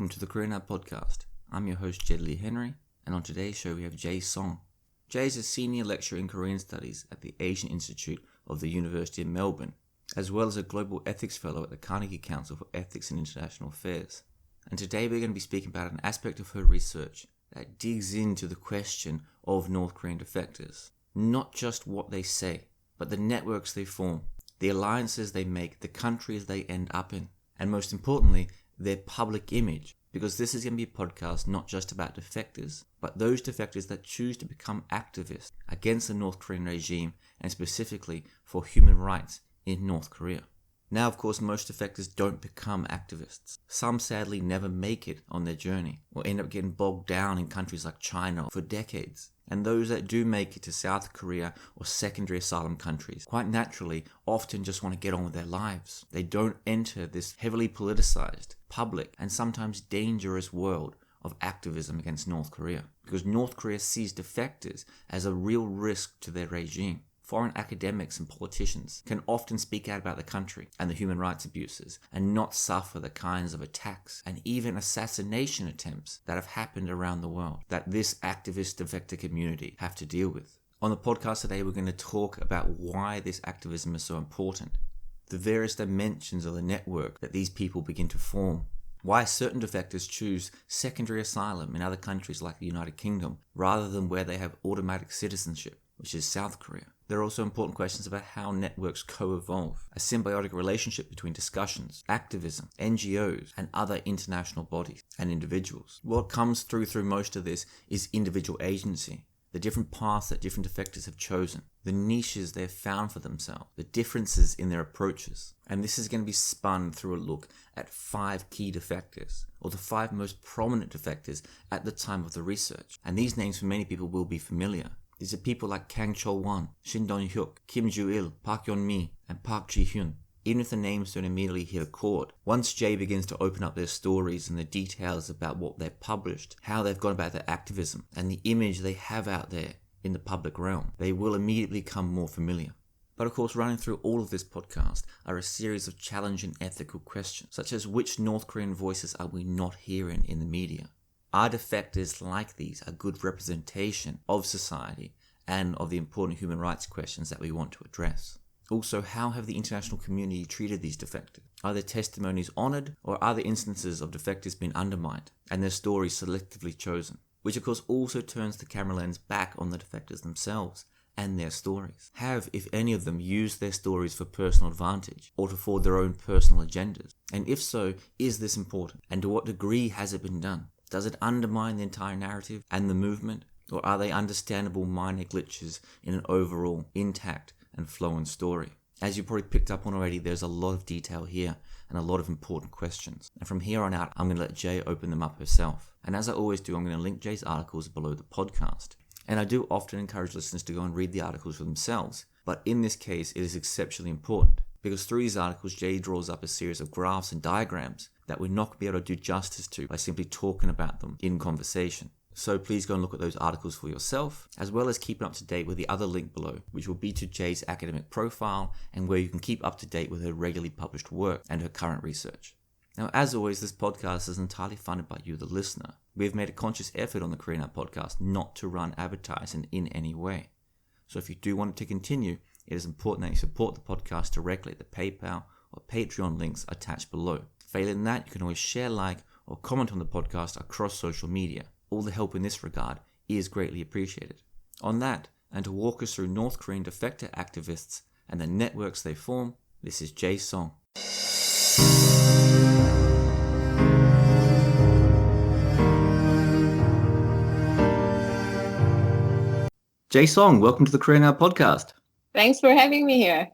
welcome to the Korea Now podcast. I'm your host Jed Lea-Henry, and on today's show we have Jae Song. Jae is a senior lecturer in Korean studies at the Asian Institute of the University of Melbourne, as well as a global ethics fellow at the Carnegie Council for Ethics and International Affairs. And today we're going to be speaking about an aspect of her research that digs into the question of North Korean defectors. Not just what they say, but the networks they form, the alliances they make, the countries they end up in, and most importantly, their public image, because this is going to be a podcast not just about defectors, but those defectors that choose to become activists against the North Korean regime and specifically for human rights in North Korea. Now, of course, most defectors don't become activists. Some sadly never make it on their journey or end up getting bogged down in countries like China for decades. And those that do make it to South Korea or secondary asylum countries, quite naturally, often just want to get on with their lives. They don't enter this heavily politicized, public, and sometimes dangerous world of activism against North Korea. Because North Korea sees defectors as a real risk to their regime. Foreign academics and politicians can often speak out about the country and the human rights abuses and not suffer the kinds of attacks and even assassination attempts that have happened around the world that this activist defector community have to deal with. On the podcast today, we're going to talk about why this activism is so important, the various dimensions of the network that these people begin to form, why certain defectors choose secondary asylum in other countries like the United Kingdom rather than where they have automatic citizenship, which is South Korea. There are also important questions about how networks co-evolve, a symbiotic relationship between discussions, activism, NGOs, and other international bodies and individuals. What comes through most of this is individual agency, the different paths that different defectors have chosen, the niches they've found for themselves, the differences in their approaches. And this is going to be spun through a look at 5 key defectors, or the 5 most prominent defectors at the time of the research. And these names for many people will be familiar. These are people like Kang Chol Hwan, Shin Dong Hyuk, Joo Il, Park Yeon, and Park Ji-Hyun. Even if the names don't immediately hit a chord, once Jae begins to open up their stories and the details about what they've published, how they've gone about their activism, and the image they have out there in the public realm, they will immediately become more familiar. But of course, running through all of this podcast are a series of challenging ethical questions, such as which North Korean voices are we not hearing in the media? Are defectors like these a good representation of society and of the important human rights questions that we want to address? Also, how have the international community treated these defectors? Are their testimonies honoured, or are the instances of defectors being undermined and their stories selectively chosen? Which of course also turns the camera lens back on the defectors themselves and their stories. Have, if any of them, used their stories for personal advantage or to forward their own personal agendas? And if so, is this important? And to what degree has it been done? Does it undermine the entire narrative and the movement? Or are they understandable minor glitches in an overall intact and flowing story? As you probably picked up on already, there's a lot of detail here and a lot of important questions. And from here on out, I'm going to let Jae open them up herself. And as I always do, I'm going to link Jae's articles below the podcast. And I do often encourage listeners to go and read the articles for themselves. But in this case, it is exceptionally important, because through these articles, Jae draws up a series of graphs and diagrams that we're not going to be able to do justice to by simply talking about them in conversation. So please go and look at those articles for yourself, as well as keeping up to date with the other link below, which will be to Jae's academic profile and where you can keep up to date with her regularly published work and her current research. Now, as always, this podcast is entirely funded by you, the listener. We have made a conscious effort on the Korea Now podcast not to run advertising in any way. So if you do want it to continue, it is important that you support the podcast directly at the PayPal or Patreon links attached below. Failing that, you can always share, like, or comment on the podcast across social media. All the help in this regard is greatly appreciated. On that, and to walk us through North Korean defector activists and the networks they form, this is Jae Song. Jae Song, welcome to the Korea Now podcast. Thanks for having me here.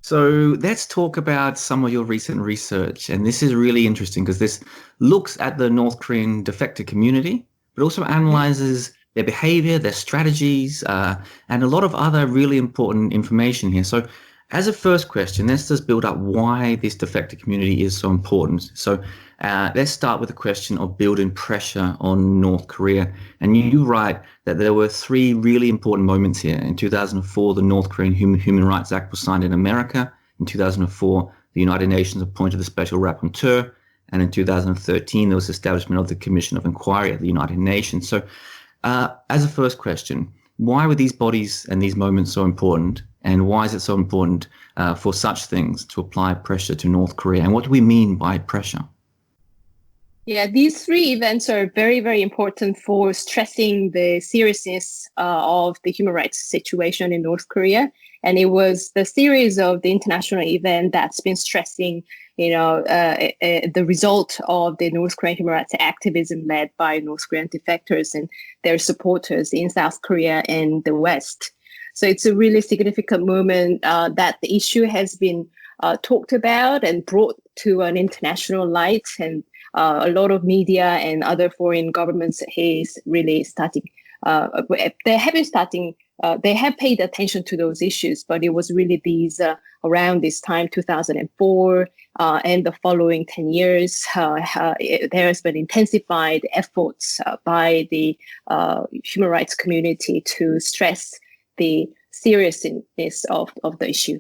So let's talk about some of your recent research. And this is really interesting because this looks at the North Korean defector community, but also analyzes their behavior, their strategies, and a lot of other really important information here. So as a first question, let's just build up why this defector community is so important. So let's start with the question of building pressure on North Korea. And you write that there were 3 really important moments here. In 2004, the North Korean Human Rights Act was signed in America. In 2004, the United Nations appointed the special rapporteur. And in 2013, there was establishment of the Commission of Inquiry at the United Nations. So as a first question, why were these bodies and these moments so important? And why is it so important for such things to apply pressure to North Korea? And what do we mean by pressure? Yeah, these three events are very, very important for stressing the seriousness of the human rights situation in North Korea. And it was the series of the international event that's been stressing, the result of the North Korean human rights activism led by North Korean defectors and their supporters in South Korea and the West. So it's a really significant moment that the issue has been talked about and brought to an international light, and a lot of media and other foreign governments is really starting. They have paid attention to those issues, but it was really these around this time, 2004, and the following 10 years, there has been intensified efforts by the human rights community to stress the seriousness of the issue.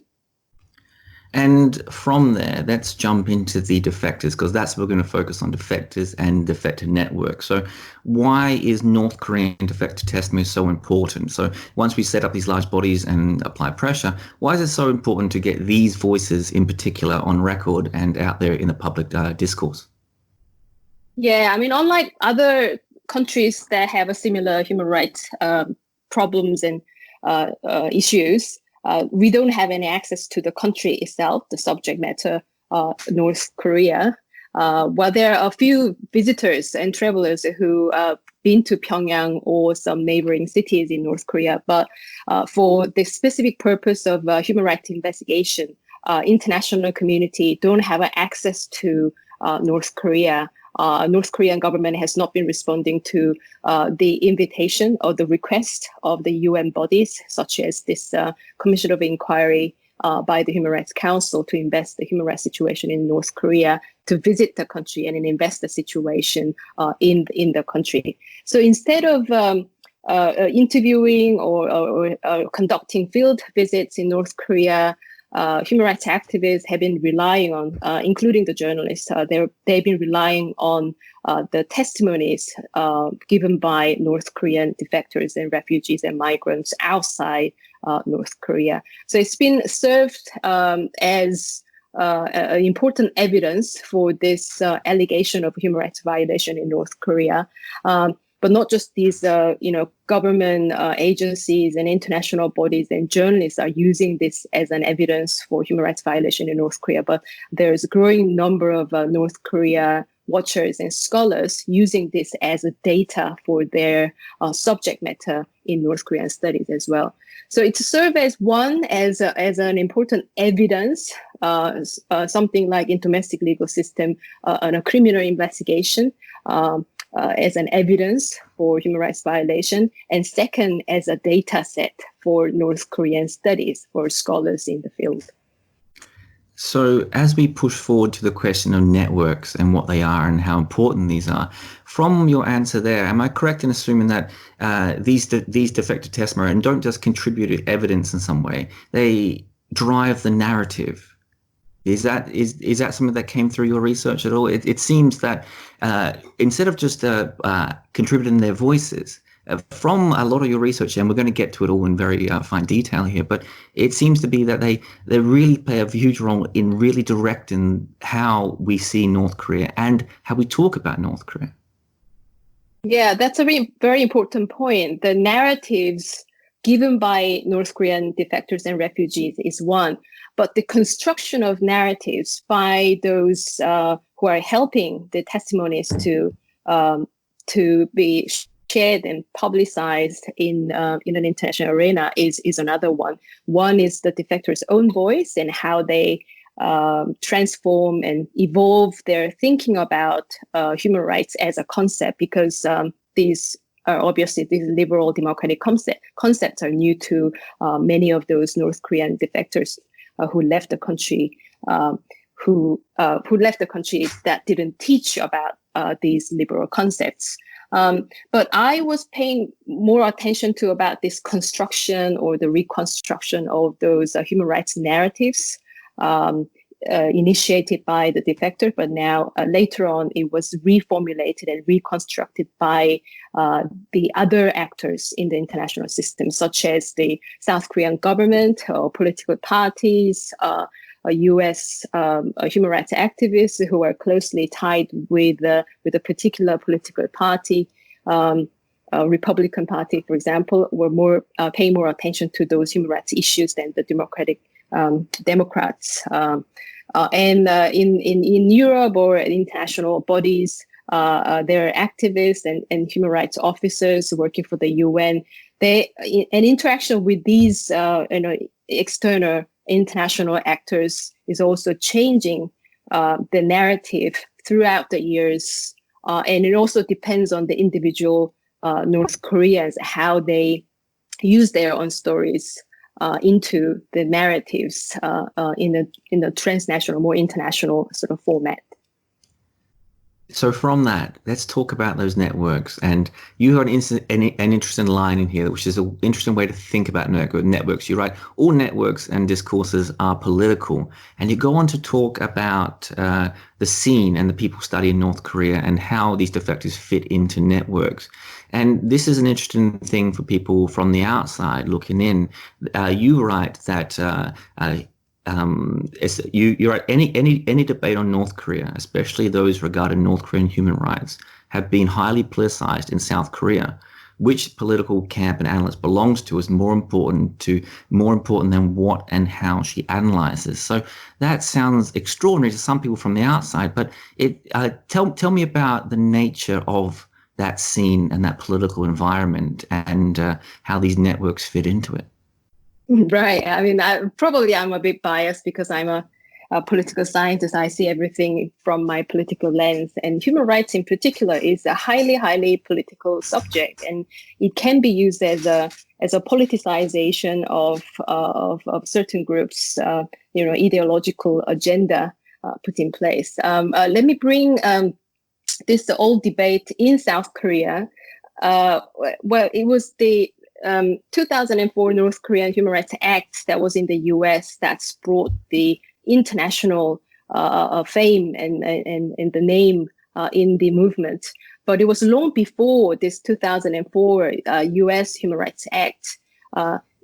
And from there, let's jump into the defectors, because that's what we're going to focus on, defectors and defector networks. So why is North Korean defector testimony so important? So once we set up these large bodies and apply pressure, why is it so important to get these voices in particular on record and out there in the public discourse? Yeah, I mean, unlike other countries that have a similar human rights problems and issues, we don't have any access to the country itself, the subject matter, North Korea. While there are a few visitors and travelers who have been to Pyongyang or some neighboring cities in North Korea, but for the specific purpose of human rights investigation, international community don't have access to North Korea. North Korean government has not been responding to the invitation or the request of the UN bodies, such as this Commission of Inquiry by the Human Rights Council to invest the human rights situation in North Korea, to visit the country and invest the situation in the country. So instead of interviewing or conducting field visits in North Korea, human rights activists have been relying on, including the journalists, they've been relying on the testimonies given by North Korean defectors and refugees and migrants outside North Korea. So it's been served as important evidence for this allegation of human rights violation in North Korea. But not just these, government agencies and international bodies and journalists are using this as an evidence for human rights violation in North Korea, but there's a growing number of North Korea watchers and scholars using this as a data for their subject matter in North Korean studies as well. So it serves as an important evidence, something like in domestic legal system, on a criminal investigation, as an evidence for human rights violation, and second, as a data set for North Korean studies for scholars in the field. So as we push forward to the question of networks and what they are and how important these are, from your answer there, am I correct in assuming that these defector testimony don't just contribute to evidence in some way, they drive the narrative? Is that something that came through your research at all? It seems that instead of just contributing their voices, from a lot of your research, and we're going to get to it all in very fine detail here, but it seems to be that they really play a huge role in really directing how we see North Korea and how we talk about North Korea. Yeah, that's a very, very important point. The narratives given by North Korean defectors and refugees is one, but the construction of narratives by those who are helping the testimonies to be shared and publicized in an international arena is another one. One is the defectors' own voice and how they transform and evolve their thinking about human rights as a concept, because these are obviously these liberal democratic concepts are new to many of those North Korean defectors who left the country, who left the country that didn't teach about these liberal concepts. But I was paying more attention to about this construction or the reconstruction of those human rights narratives initiated by the defector, but now later on it was reformulated and reconstructed by the other actors in the international system, such as the South Korean government or political parties, U.S. Human rights activists who are closely tied with a particular political party. Republican Party, for example, were paying more attention to those human rights issues than the Democrats. And in Europe or international bodies, there are activists and human rights officers working for the UN. An interaction with these external international actors is also changing the narrative throughout the years, and it also depends on the individual North Koreans, how they use their own stories into the narratives in a transnational, more international sort of format. So from that, let's talk about those networks. And you have an interesting line in here, which is an interesting way to think about networks. You write, all networks and discourses are political. And you go on to talk about the scene and the people studying North Korea and how these defectors fit into networks. And this is an interesting thing for people from the outside looking in. You write that you're at any debate on North Korea, especially those regarding North Korean human rights, have been highly politicized in South Korea. Which political camp an analyst belongs to is more important than what and how she analyzes. So that sounds extraordinary to some people from the outside. But tell me about the nature of that scene and that political environment and how these networks fit into it. Right. I mean, I'm a bit biased because I'm a political scientist. I see everything from my political lens, and human rights in particular is a highly, highly political subject, and it can be used as a politicization of certain groups, ideological agenda put in place. Let me bring this old debate in South Korea. Well, it was the 2004 North Korean Human Rights Act that was in the U.S. that's brought the international fame and the name in the movement. But it was long before this 2004 U.S. Human Rights Act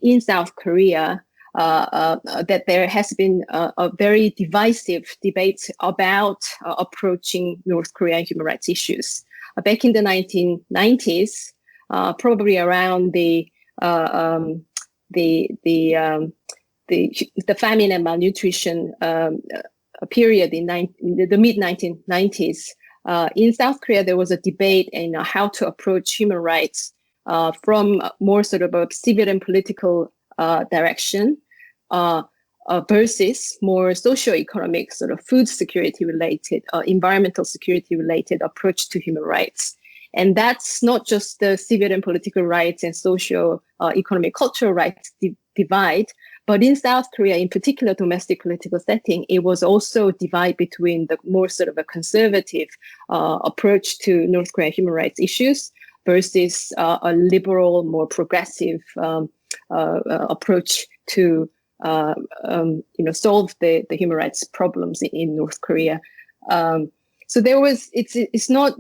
in South Korea that there has been a very divisive debate about approaching North Korean human rights issues. Back in the 1990s, probably around the famine and malnutrition period in the mid 1990s, in South Korea there was a debate in how to approach human rights from more sort of a civil and political direction versus more socio-economic sort of food security related, environmental security related approach to human rights. And that's not just the civil and political rights and socio-economic cultural rights divide, but in South Korea, in particular domestic political setting, it was also divide between the more sort of a conservative approach to North Korean human rights issues versus a liberal, more progressive approach to solve the human rights problems in North Korea. So it's not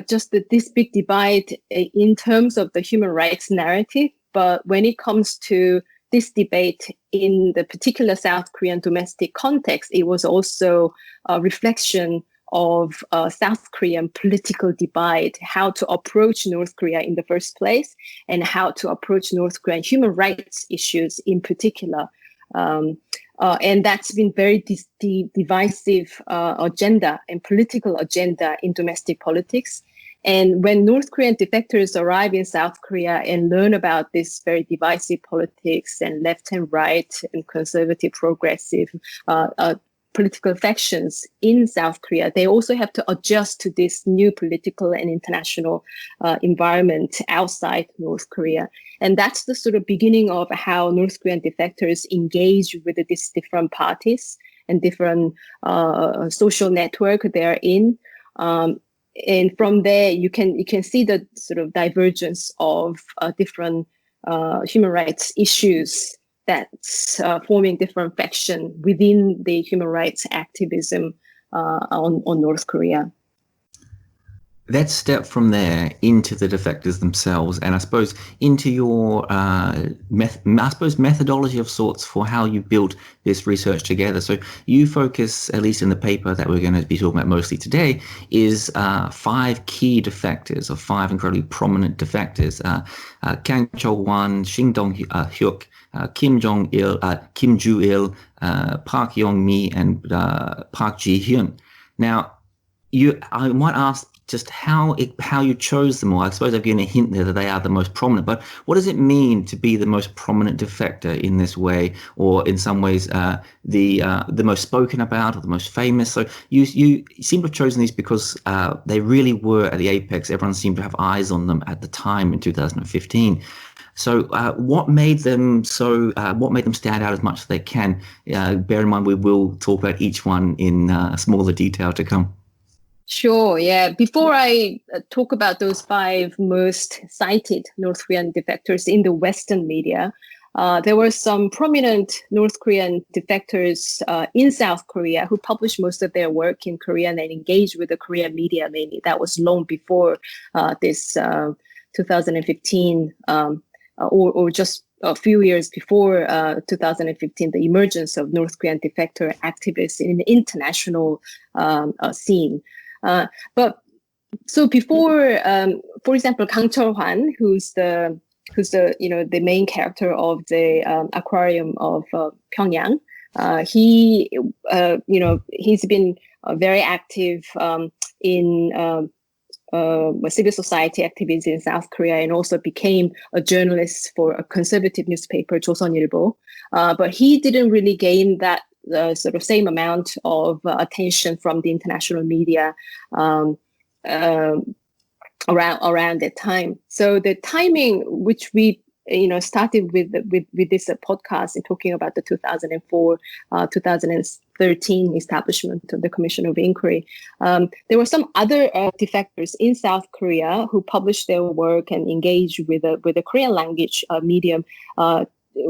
just this big divide in terms of the human rights narrative, but when it comes to this debate in the particular South Korean domestic context, it was also a reflection of South Korean political divide, how to approach North Korea in the first place, and how to approach North Korean human rights issues in particular. And that's been very divisive agenda and political agenda in domestic politics. And when North Korean defectors arrive in South Korea and learn about this very divisive politics and left and right and conservative, progressive political factions in South Korea, they also have to adjust to this new political and international environment outside North Korea. And that's the sort of beginning of how North Korean defectors engage with these different parties and different social network they're in. And from there, you can see the sort of divergence of different human rights issues that's forming different faction within the human rights activism on North Korea. Let's step from there into the defectors themselves, and I suppose into your methodology of sorts for how you built this research together. So you focus, at least in the paper that we're going to be talking about mostly today, is 5 key defectors, or 5 incredibly prominent defectors: Kang Chol Hwan, Shin Dong Hyuk, Kim Joo Il, Park Yong Mi, and Park Ji-hyun. Now, I might ask just how you chose them all. I suppose I've given a hint there that they are the most prominent, but what does it mean to be the most prominent defector in this way, or in some ways the most spoken about or the most famous? So you seem to have chosen these because they really were at the apex. Everyone seemed to have eyes on them at the time in 2015. So what made them stand out as much as they can? Bear in mind, we will talk about each one in smaller detail to come. Sure, yeah. Before I talk about those 5 most cited North Korean defectors in the Western media, there were some prominent North Korean defectors in South Korea who published most of their work in Korean and engaged with the Korean media mainly. That was long before this 2015, or just a few years before 2015, the emergence of North Korean defector activists in the international scene. But so before, for example, Kang Chol Hwan, who's the main character of the aquarium of Pyongyang, he's been very active in civil society activism in South Korea, and also became a journalist for a conservative newspaper, Joseonilbo. But he didn't really gain that sort of same amount of attention from the international media around that time. So the timing, which we started with this podcast and talking about the 2013 establishment of the Commission of Inquiry, there were some other defectors in South Korea who published their work and engaged with the Korean language medium,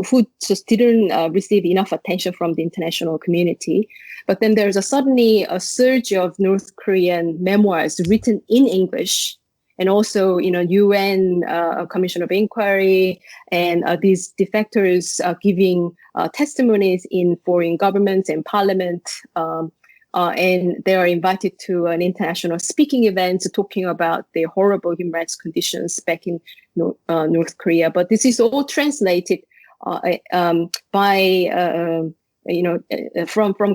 who just didn't receive enough attention from the international community. But then there's suddenly a surge of North Korean memoirs written in English, and also, UN Commission of Inquiry, and these defectors giving testimonies in foreign governments and parliament, and they are invited to an international speaking event talking about the horrible human rights conditions back in North Korea. But this is all translated from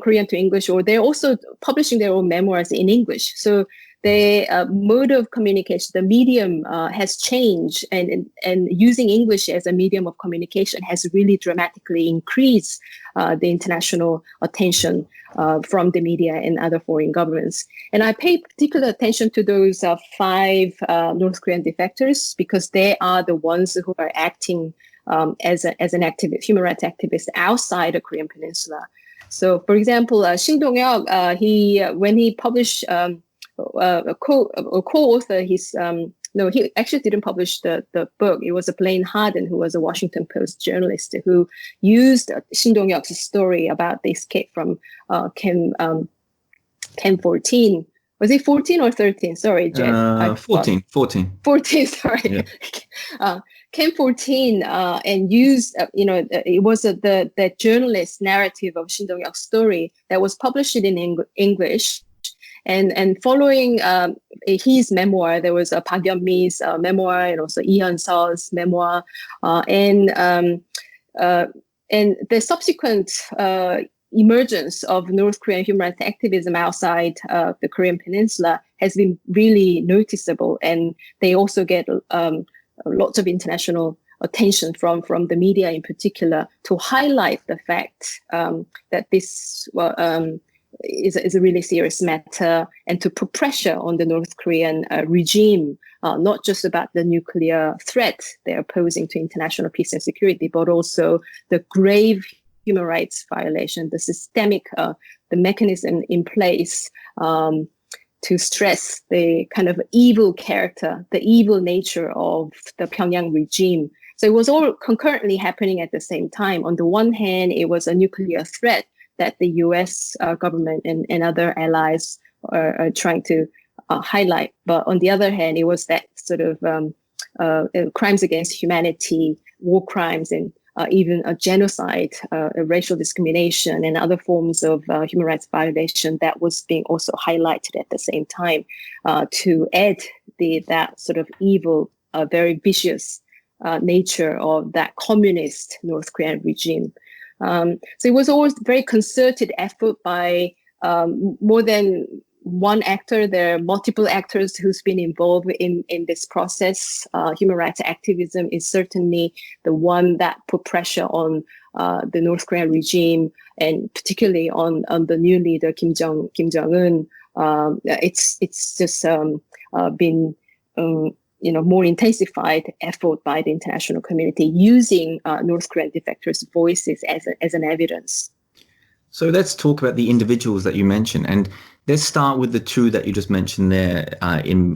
Korean to English, or they're also publishing their own memoirs in English. So the mode of communication, the medium has changed, and using English as a medium of communication has really dramatically increased the international attention from the media and other foreign governments. And I pay particular attention to those 5 North Korean defectors, because they are the ones who are acting as an activist, human rights activist outside the Korean Peninsula. So, for example, Shin Dong Hyuk, when he published a co-author, he actually didn't publish the book. It was Blaine Harden, who was a Washington Post journalist, who used Shin Dong Hyuk's story about the escape from Camp 14. Was it 14 or 13? Sorry, Jed. 14. 14, sorry. Yeah. Camp 14 and used, it was the journalist narrative of Shin Dong Hyuk's story that was published in English. And following his memoir, there was Park Yeon-mi's memoir, and also Yeon Seol's memoir, and the subsequent emergence of North Korean human rights activism outside the Korean Peninsula has been really noticeable, and they also get lots of international attention from the media in particular, to highlight the fact that this is a really serious matter, and to put pressure on the North Korean regime, not just about the nuclear threat they're posing to international peace and security, but also the grave human rights violation, the systemic, the mechanism in place to stress the kind of evil character, the evil nature of the Pyongyang regime, So it was all concurrently happening at the same time. On the one hand, it was a nuclear threat that the US government and other allies are trying to highlight. But on the other hand, it was that sort of crimes against humanity, war crimes, and even a genocide, racial discrimination, and other forms of human rights violation that was being also highlighted at the same time to add that sort of evil, very vicious nature of that communist North Korean regime. So it was always a very concerted effort by more than one actor. There are multiple actors who's been involved in this process. Human rights activism is certainly the one that put pressure on the North Korean regime, and particularly on the new leader Kim Jong-un. It's just been more intensified effort by the international community using North Korean defectors' voices as an evidence. So let's talk about the individuals that you mentioned, and let's start with the two that you just mentioned there in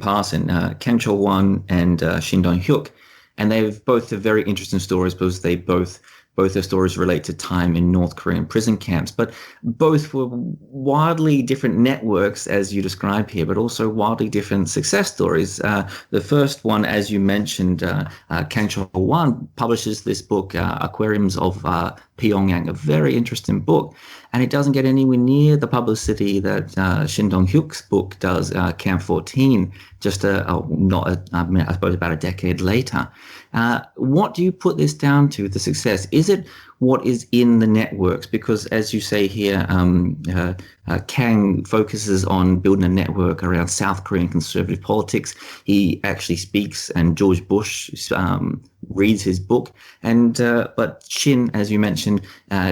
passing, Kang Chol Hwan and Shin Dong Hyuk, and they've both have very interesting stories because they both their stories relate to time in North Korean prison camps, but both were wildly different networks, as you describe here, but also wildly different success stories. The first one, as you mentioned, Kang Chol Hwan publishes this book, Aquariums of Pyongyang, a very interesting book, and it doesn't get anywhere near the publicity that Shin Dong Hyuk's book does, Camp 14, just I suppose about a decade later. What do you put this down to, the success? Is it what is in the networks? Because as you say here, Kang focuses on building a network around South Korean conservative politics. He actually speaks, and George Bush reads his book. And but Shin, as you mentioned,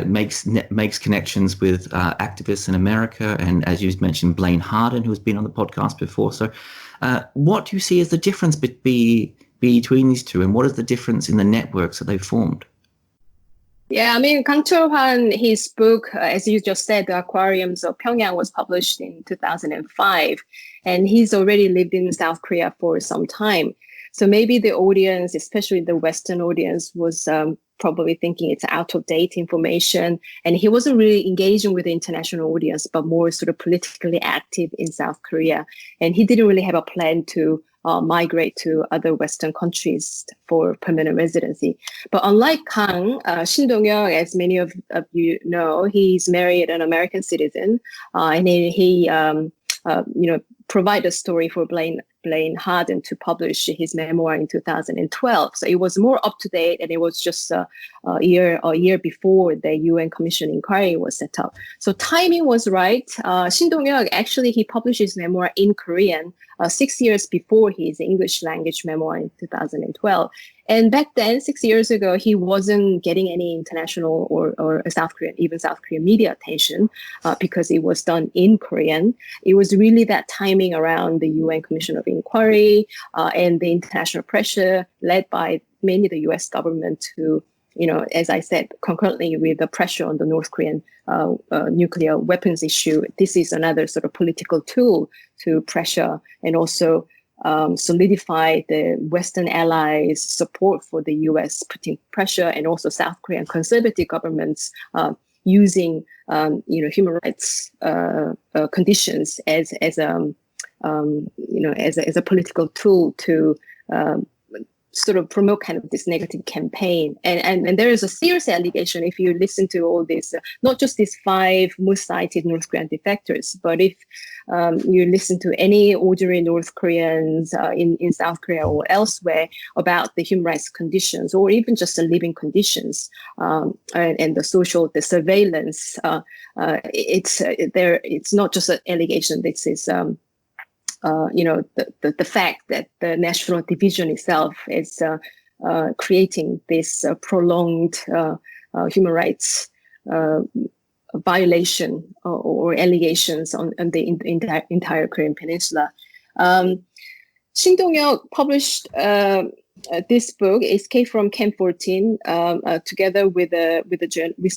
makes connections with activists in America, and as you mentioned, Blaine Harden, who has been on the podcast before. So what do you see as the difference between these two, and what is the difference in the networks that they've formed? Yeah, I mean, Kang Chol Hwan, his book, as you just said, The Aquariums of Pyongyang, was published in 2005, and he's already lived in South Korea for some time. So maybe the audience, especially the Western audience, was probably thinking it's out-of-date information, and he wasn't really engaging with the international audience, but more sort of politically active in South Korea. And he didn't really have a plan to migrate to other Western countries for permanent residency. But unlike Kang, Shin Dong Hyuk, as many of you know, he's married an American citizen, and he provided a story for Blaine Harden to publish his memoir in 2012. So it was more up to date, and it was just a year before the UN Commission inquiry was set up. So timing was right. Shin Dong Hyuk, actually, he published his memoir in Korean 6 years before his English language memoir in 2012. And back then, 6 years ago, he wasn't getting any international or South Korean media attention because it was done in Korean. It was really that timing around the UN Commission of Inquiry and the international pressure led by mainly the US government to, as I said, concurrently with the pressure on the North Korean nuclear weapons issue. This is another sort of political tool to pressure and also solidify the Western allies' support for the U.S. putting pressure, and also South Korean conservative governments using human rights conditions as a political tool to sort of promote kind of this negative campaign. And there is a serious allegation, if you listen to all this, not just these 5 most cited North Korean defectors, but if you listen to any ordinary North Koreans in South Korea or elsewhere about the human rights conditions, or even just the living conditions and the surveillance, it's not just an allegation. This is the fact that the national division itself is creating this prolonged human rights violation or allegations on the entire Korean Peninsula. Shin Dong Hyuk published this book, Escape from Camp 14, together with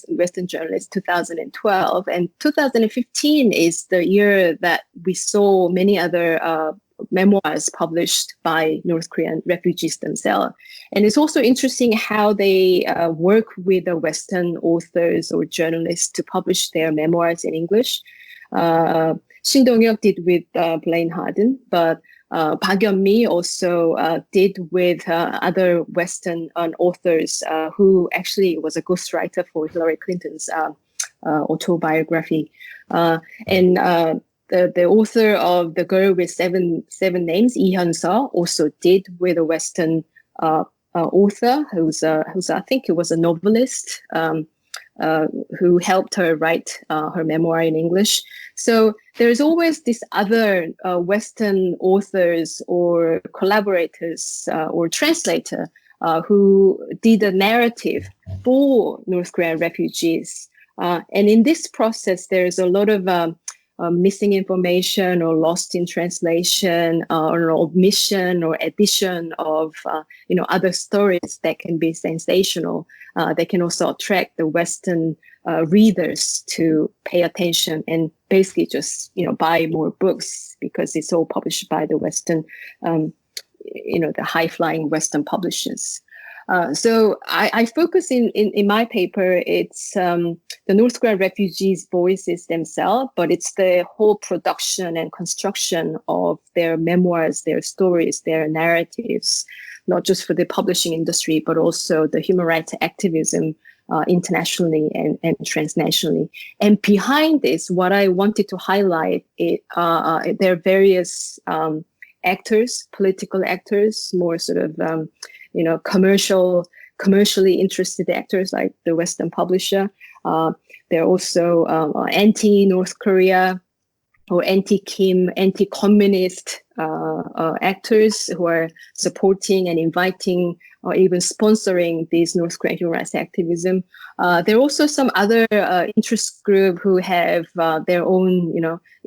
Western journalist, 2012. And 2015 is the year that we saw many other memoirs published by North Korean refugees themselves. And it's also interesting how they work with the Western authors or journalists to publish their memoirs in English. Shin Dong Hyuk did with Blaine Harden, but Park Yeon-mi also did with other Western authors who actually was a ghostwriter for Hillary Clinton's autobiography. And the author of The Girl with Seven Names, Yeon, also did with a Western author who's I think he was a novelist who helped her write her memoir in English. So there's always this other Western authors or collaborators or translator who did a narrative for North Korean refugees. And in this process, there's a lot of missing information or lost in translation or omission or addition of other stories that can be sensational. They can also attract the Western readers to pay attention and basically just buy more books because it's all published by the Western, the high-flying Western publishers. So I focus in my paper, it's the North Korean refugees' voices themselves, but it's the whole production and construction of their memoirs, their stories, their narratives, not just for the publishing industry, but also the human rights activism internationally and transnationally. And behind this, what I wanted to highlight, there are various actors, political actors, more sort of commercially interested actors like the Western publisher. There are also anti-North Korea or anti-Kim, anti-communist actors who are supporting and inviting or even sponsoring these North Korean human rights activism. There are also some other interest group who have their own,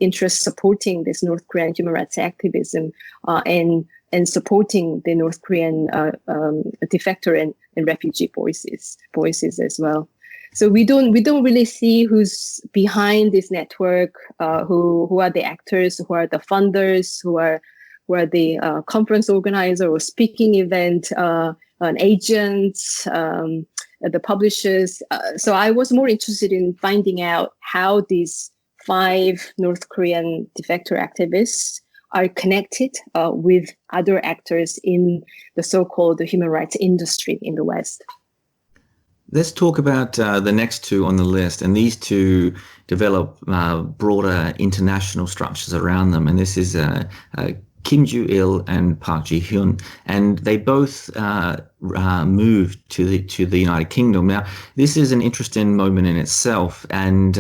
interests supporting this North Korean human rights activism and supporting the North Korean defector and refugee voices as well. So we don't really see who's behind this network, who are the actors, who are the funders, who are the conference organizer or speaking event, agents, the publishers. So I was more interested in finding out how these 5 North Korean defector activists are connected with other actors in the so-called human rights industry in the West. Let's talk about the next 2 on the list, and these 2 develop broader international structures around them. And this is Kim Joo Il and Park Ji-hyun, and they both moved to the United Kingdom. Now, this is an interesting moment in itself, and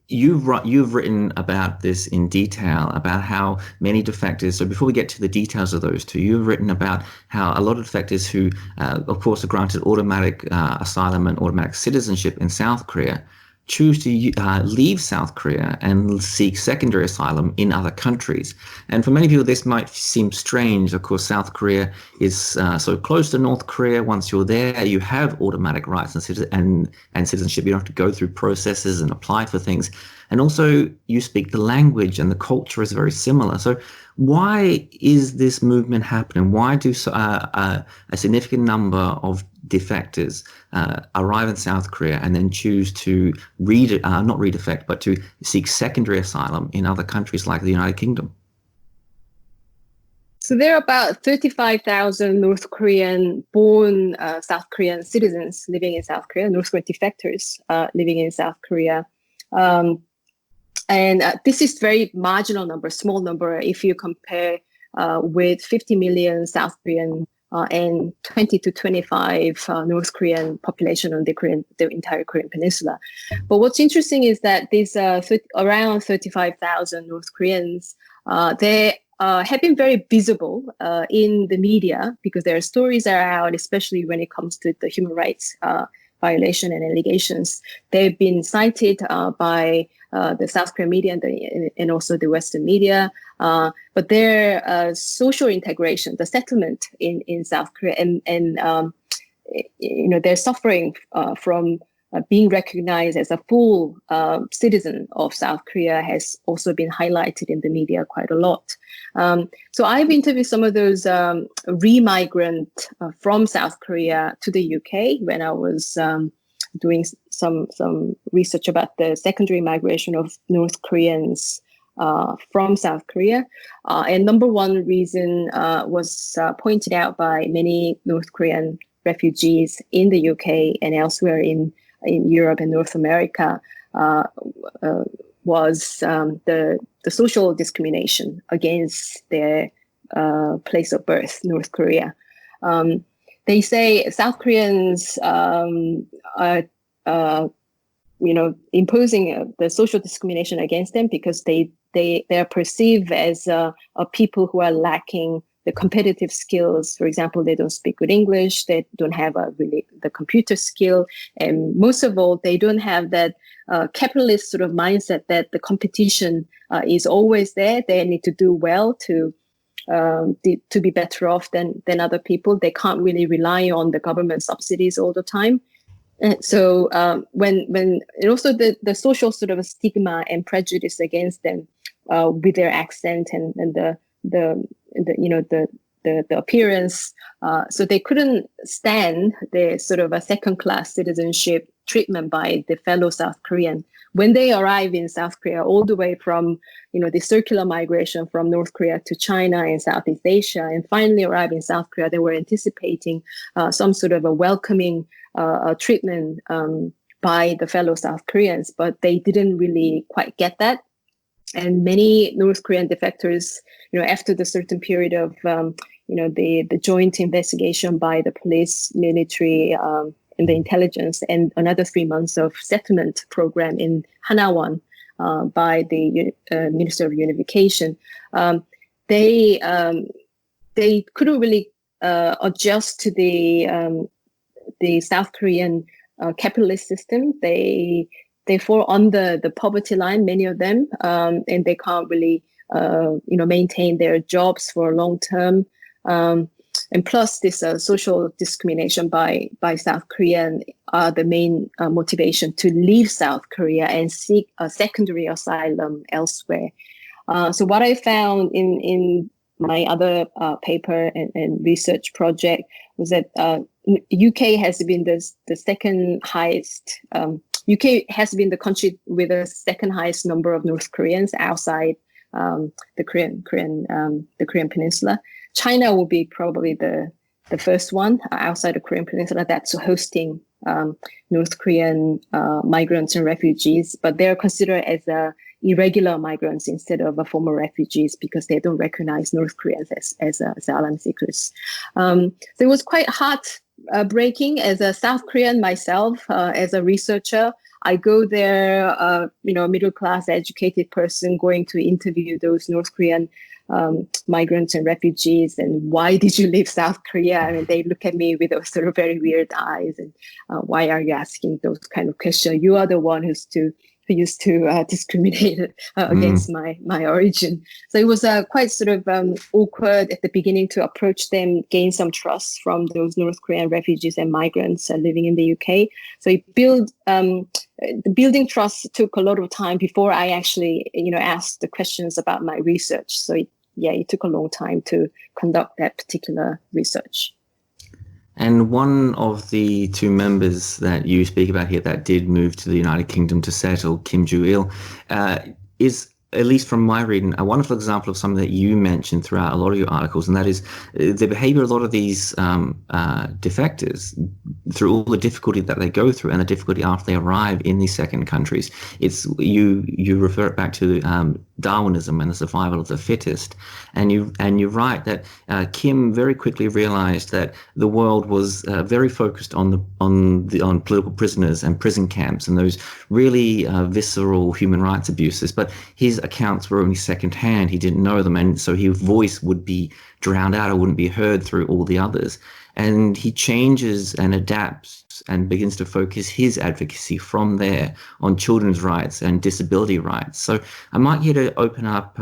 you've written about this in detail, about how many defectors. So before we get to the details of those 2, you've written about how a lot of defectors who, of course, are granted automatic asylum and automatic citizenship in South Korea choose to leave South Korea and seek secondary asylum in other countries. And for many people, this might seem strange. Of course, South Korea is so close to North Korea. Once you're there, you have automatic rights and citizenship. You don't have to go through processes and apply for things. And also, you speak the language, and the culture is very similar. So why is this movement happening? Why do a significant number of defectors arrive in South Korea and then choose to not redefect, but to seek secondary asylum in other countries like the United Kingdom? So there are about 35,000 North Korean-born South Korean citizens living in South Korea, North Korean defectors living in South Korea. And this is very marginal number, small number, if you compare with 50 million South Korean and 20 to 25 North Korean population on the entire Korean peninsula. But what's interesting is that these around 35,000 North Koreans, they have been very visible in the media because their stories are out, especially when it comes to the human rights violation and allegations. They've been cited by the South Korean media and also the Western media. But their social integration, the settlement in South Korea, and they're suffering from being recognized as a full citizen of South Korea has also been highlighted in the media quite a lot. So I've interviewed some of those re-migrant from South Korea to the UK when I was doing some research about the secondary migration of North Koreans from South Korea. And number one reason was pointed out by many North Korean refugees in the UK and elsewhere in Europe and North America was the social discrimination against their place of birth, North Korea. They say South Koreans are imposing the social discrimination against them because they are perceived as a people who are lacking the competitive skills. For example, they don't speak good English, they don't have the computer skill, and most of all, they don't have that capitalist sort of mindset that the competition is always there. They need to do well to be better off than other people. They can't really rely on the government subsidies all the time. And so when and also the social sort of stigma and prejudice against them with their accent and the appearance, so they couldn't stand the sort of a second-class citizenship treatment by the fellow South Korean. When they arrive in South Korea, all the way from the circular migration from North Korea to China and Southeast Asia, and finally arrive in South Korea, they were anticipating some sort of a welcoming treatment by the fellow South Koreans, but they didn't really quite get that. And many North Korean defectors, after the certain period of, the joint investigation by the police, military, and the intelligence, and another 3 months of settlement program in Hanawan by the Minister of Unification, they couldn't really adjust to the South Korean capitalist system. They fall under the poverty line, many of them, and they can't really, maintain their jobs for long term. And plus, this social discrimination by South Korean are the main motivation to leave South Korea and seek a secondary asylum elsewhere. So what I found in my other paper and research project was that UK has been the second highest. UK has been the country with the second highest number of North Koreans outside the Korean Peninsula. China will be probably the first one outside the Korean Peninsula that's hosting North Korean migrants and refugees, but they're considered as irregular migrants instead of former refugees because they don't recognize North Koreans as asylum seekers. So it was quite heartbreaking as a South Korean myself, as a researcher. I go there, middle-class educated person going to interview those North Korean migrants and refugees, and why did you leave South Korea? I mean, they look at me with those sort of very weird eyes, and why are you asking those kind of questions? You are the one who used to discriminate against my origin. So it was quite sort of awkward at the beginning to approach them, gain some trust from those North Korean refugees and migrants living in the UK. So building trust took a lot of time before I actually, asked the questions about my research. So it took a long time to conduct that particular research. And one of the two members that you speak about here that did move to the United Kingdom to settle, Joo Il, is, at least from my reading, a wonderful example of something that you mentioned throughout a lot of your articles, and that is the behavior of a lot of these defectors through all the difficulty that they go through and the difficulty after they arrive in these second countries. It's you refer it back to Darwinism and the survival of the fittest, and you write that Kim very quickly realized that the world was very focused on political prisoners and prison camps and those really visceral human rights abuses, but his accounts were only secondhand. He didn't know them, and so his voice would be drowned out or wouldn't be heard through all the others. And he changes and adapts and begins to focus his advocacy from there on children's rights and disability rights. So I might get to open up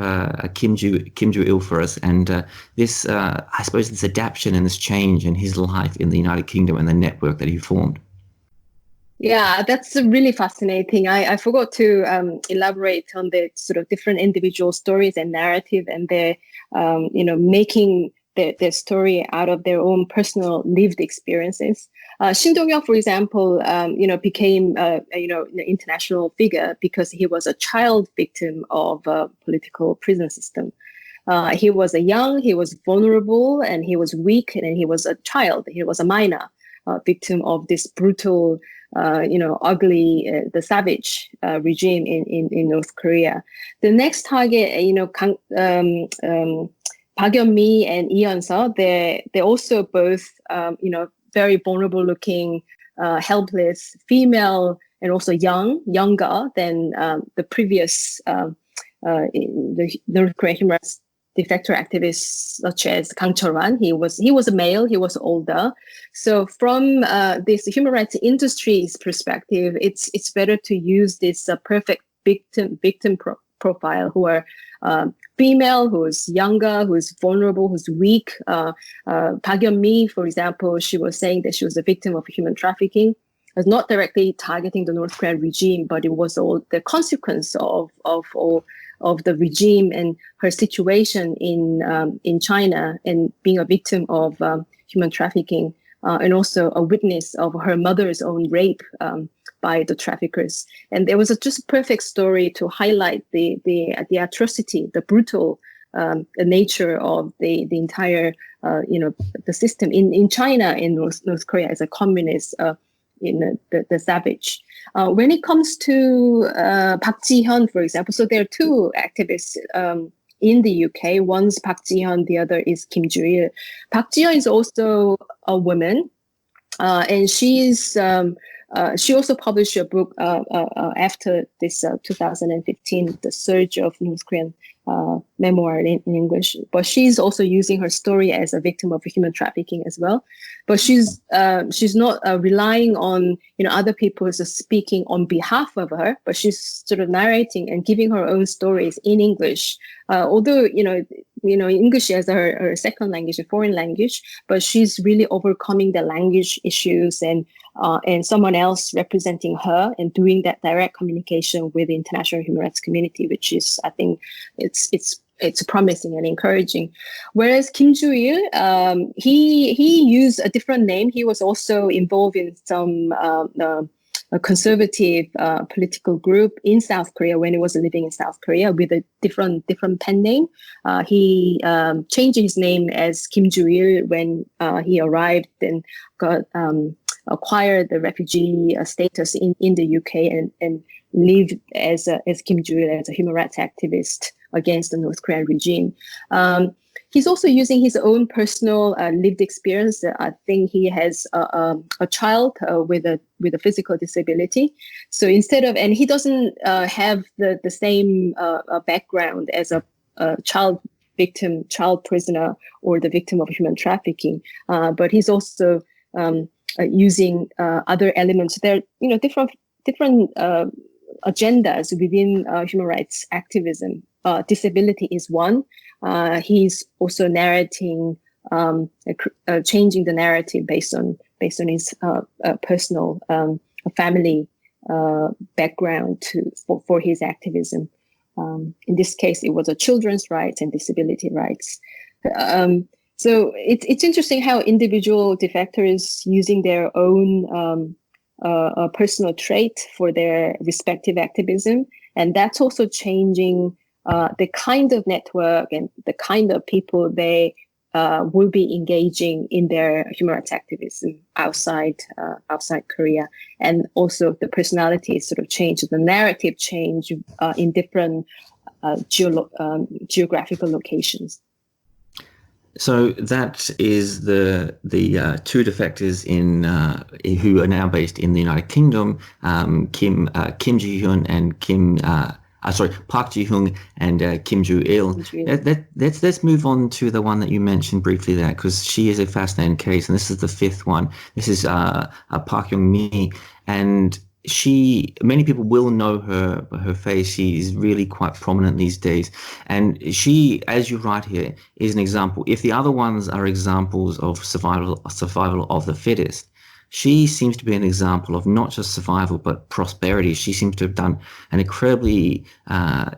Kim Joo Il for us, and this, I suppose, this adaptation and this change in his life in the United Kingdom and the network that he formed. Yeah, that's really fascinating. I forgot to elaborate on the sort of different individual stories and narrative, and their, making their story out of their own personal lived experiences. Shin Dong Hyuk, for example, became an international figure because he was a child victim of a political prison system. He was he was vulnerable, and he was weak, and he was a child. He was a minor victim of this brutal, ugly, the savage regime in North Korea. The next target, Park Yeon-mi and Yeon, they're also both, very vulnerable looking, helpless, female, and also younger than the previous the North Korean human rights defector activists such as Kang Chol Hwan. He was a male. He was older. So from this human rights industry's perspective, it's better to use this perfect victim profile who are female, who's younger, who's vulnerable, who's weak. Park Yeon-mi, for example, she was saying that she was a victim of human trafficking. It was not directly targeting the North Korean regime, but it was all the consequence of the regime and her situation in China, and being a victim of human trafficking, and also a witness of her mother's own rape by the traffickers. And there was just a perfect story to highlight the atrocity, the brutal nature of the entire the system in China, in North Korea, as a communist. The savage. When it comes to Park Ji-hyun, for example, so there are two activists in the UK. One's Park Ji-hyun, the other is Kim Joo Il. Park Ji-hyun is also a woman, and she also published a book after this 2015, the surge of North Korean memoir in English. But she's also using her story as a victim of human trafficking as well. But she's not relying on other people speaking on behalf of her, but she's sort of narrating and giving her own stories in English. Although English as her second language, a foreign language, but she's really overcoming the language issues and someone else representing her and doing that direct communication with the international human rights community, which is, I think, it's promising and encouraging. Whereas Kim Joo Il, he used a different name. He was also involved in some a conservative political group in South Korea when he was living in South Korea with a different pen name. He changed his name as Kim Joo Il when he arrived and acquired the refugee status in the UK and lived as Kim Joo Il, as a human rights activist against the North Korean regime. He's also using his own personal lived experience. I think he has a child with a physical disability. So and he doesn't have the same background as a child victim, child prisoner, or the victim of human trafficking. But he's also using other elements. There are different agendas within human rights activism. Disability is one. He's also narrating, changing the narrative based on his personal family background for his activism. In this case, it was children's rights and disability rights. So it's interesting how individual defectors using their own personal trait for their respective activism, and that's also changing the kind of network and the kind of people they will be engaging in their human rights activism outside Korea, and also the personalities sort of change, the narrative change in different geographical locations. So that is the two defectors who are now based in the United Kingdom, Kim Ji-hyun and Park Ji-hyun and Kim Joo Il. Let's move on to the one that you mentioned briefly there, because she is a fascinating case, and this is the fifth one. This is Park Yeon-mi, and many people will know her face. She is really quite prominent these days, and she, as you write here, is an example. If the other ones are examples of survival of the fittest, she seems to be an example of not just survival, but prosperity. She seems to have done an incredibly, I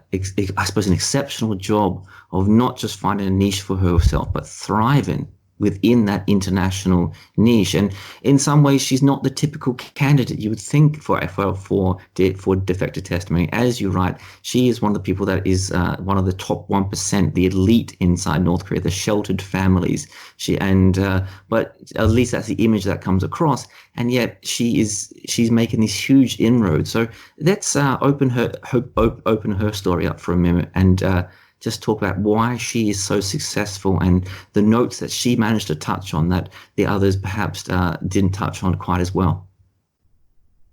suppose, an exceptional job of not just finding a niche for herself, but thriving within that international niche. And in some ways, she's not the typical candidate you would think for defector testimony. As you write, she is one of the people that is one of the top 1%, the elite inside North Korea, the sheltered families. But at least that's the image that comes across. And yet she's making these huge inroads. So let's open her story up for a minute and just talk about why she is so successful and the notes that she managed to touch on that the others perhaps didn't touch on quite as well.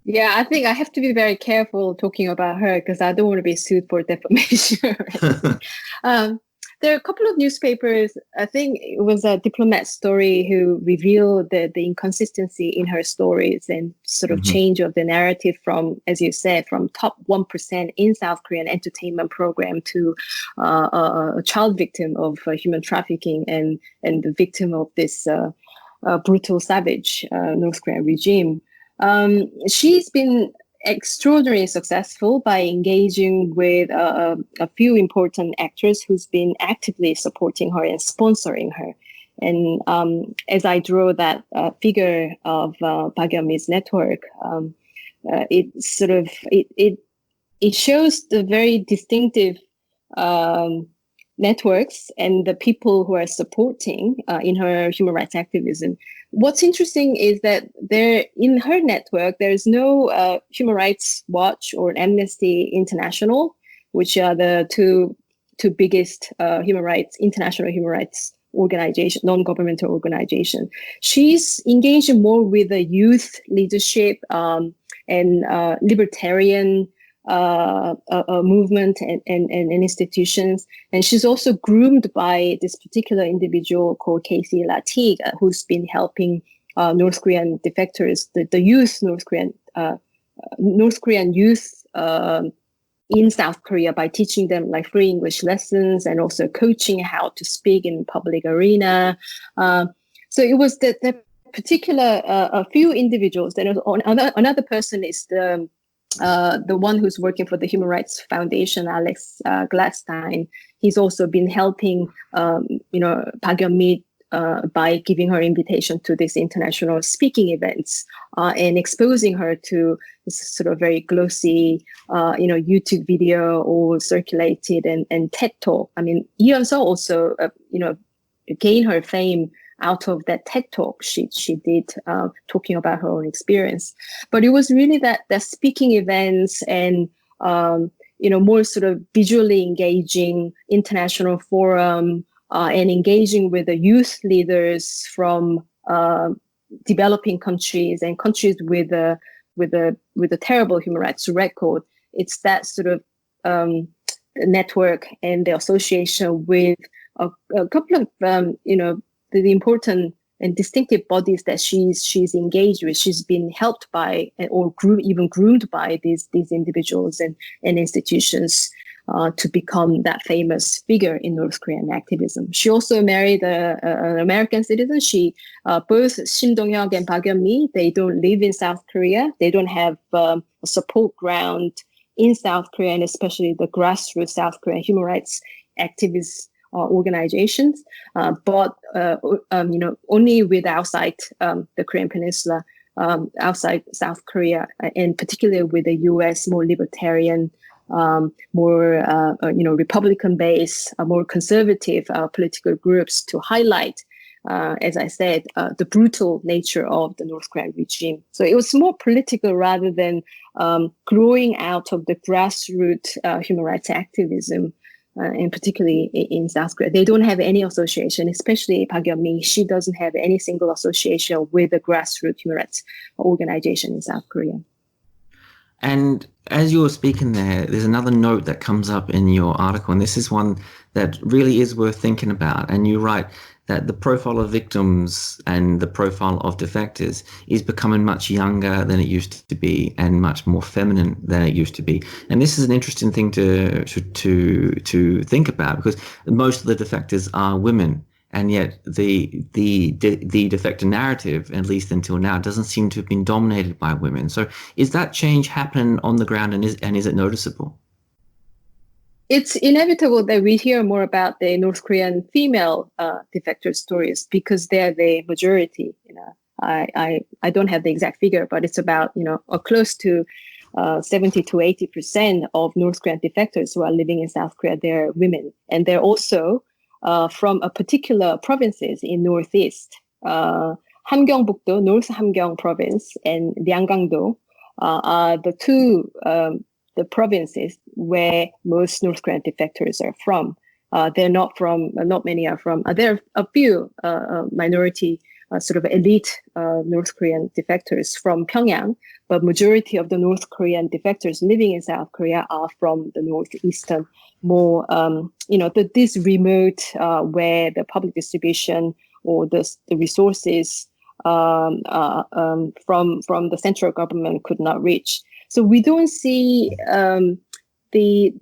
Yeah, I think I have to be very careful talking about her because I don't want to be sued for defamation. There are a couple of newspapers, I think it was a Diplomat Story, who revealed the inconsistency in her stories and sort of change of the narrative from, as you said, from top 1% in South Korean entertainment program to a child victim of human trafficking and the victim of this brutal, savage North Korean regime. She's been extraordinarily successful by engaging with a few important actors who's been actively supporting her and sponsoring her. And as I draw that figure of Park Yeon-mi's network, it shows the very distinctive networks and the people who are supporting in her human rights activism. What's interesting is that in her network, there's no Human Rights Watch or Amnesty International, which are the two biggest international human rights organization, non-governmental organization. She's engaging more with the youth leadership and libertarian movement and institutions. And she's also groomed by this particular individual called Casey Latig, who's been helping North Korean defectors, the youth North Korean youth in South Korea by teaching them like free English lessons and also coaching how to speak in public arena. So it was the particular a few individuals. Then another person is the one who's working for the Human Rights Foundation, Alex Gladstein. He's also been helping, Park Yeon-mi by giving her invitation to these international speaking events and exposing her to this sort of very glossy, YouTube video all circulated and TED Talk. I mean, Yeon also, gained her fame out of that TED Talk she did talking about her own experience. But it was really that speaking events and, more sort of visually engaging international forum and engaging with the youth leaders from developing countries and countries with a terrible human rights record. It's that sort of network and the association with a couple of, the important and distinctive bodies that she's engaged with. She's been helped by or even groomed by these individuals and institutions to become that famous figure in North Korean activism. She also married an American citizen. Both Shin Dong Hyuk and Park Yeon-mi, they don't live in South Korea. They don't have a support ground in South Korea, and especially the grassroots South Korean human rights activists organizations, but only with outside the Korean Peninsula, outside South Korea, and particularly with the U.S. more libertarian, more Republican-based, more conservative political groups to highlight, as I said, the brutal nature of the North Korean regime. So it was more political rather than growing out of the grassroots human rights activism. And particularly in South Korea, they don't have any association, especially Park Yeon-mi. She doesn't have any single association with the grassroots human rights organization in South Korea. And as you were speaking there's another note that comes up in your article, and this is one that really is worth thinking about. And you write that the profile of victims and the profile of defectors is becoming much younger than it used to be and much more feminine than it used to be. And this is an interesting thing to think about, because most of the defectors are women. and yet the defector narrative, at least until now, doesn't seem to have been dominated by women. So is that change happening on the ground, and is it noticeable? It's inevitable that we hear more about the North Korean female defector stories because they're the majority. I don't have the exact figure, but it's about close to 70 to 80% of North Korean defectors who are living in South Korea. They're women, and they're also from a particular provinces in Northeast. Hamgyeongbuk-do, North Hamgyong province, and Ryanggang-do are the two the provinces where most North Korean defectors are from. They're not from, not many are from, there are a few minority sort of elite North Korean defectors from Pyongyang, but majority of the North Korean defectors living in South Korea are from the northeastern, more, this remote where the public distribution or the resources from the central government could not reach. So we don't see the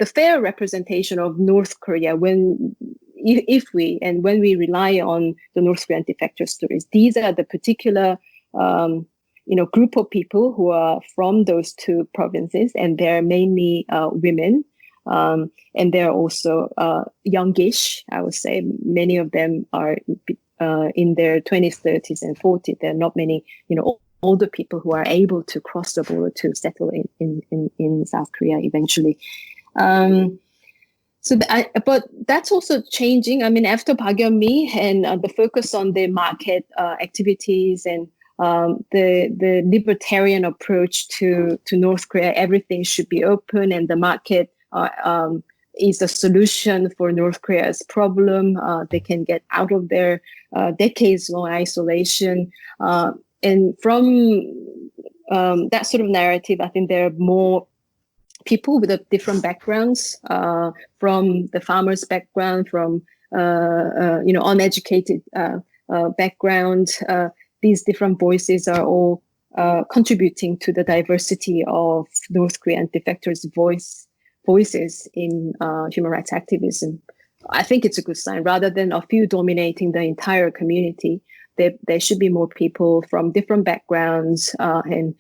fair representation of North Korea when we rely on the North Korean defector stories. These are the particular group of people who are from those two provinces, and they're mainly women, and they're also youngish. I would say many of them are in their 20s, 30s, and 40s. There are not many, older people who are able to cross the border to settle in South Korea eventually. But that's also changing. I mean, after Park Yeon-mi and the focus on the market activities and the libertarian approach to North Korea, everything should be open, and the market is a solution for North Korea's problem. They can get out of their decades-long isolation. And from that sort of narrative, I think there are more people with different backgrounds, from the farmer's background, from uneducated background. These different voices are all contributing to the diversity of North Korean defectors' voices in human rights activism. I think it's a good sign. Rather than a few dominating the entire community, there should be more people from different backgrounds and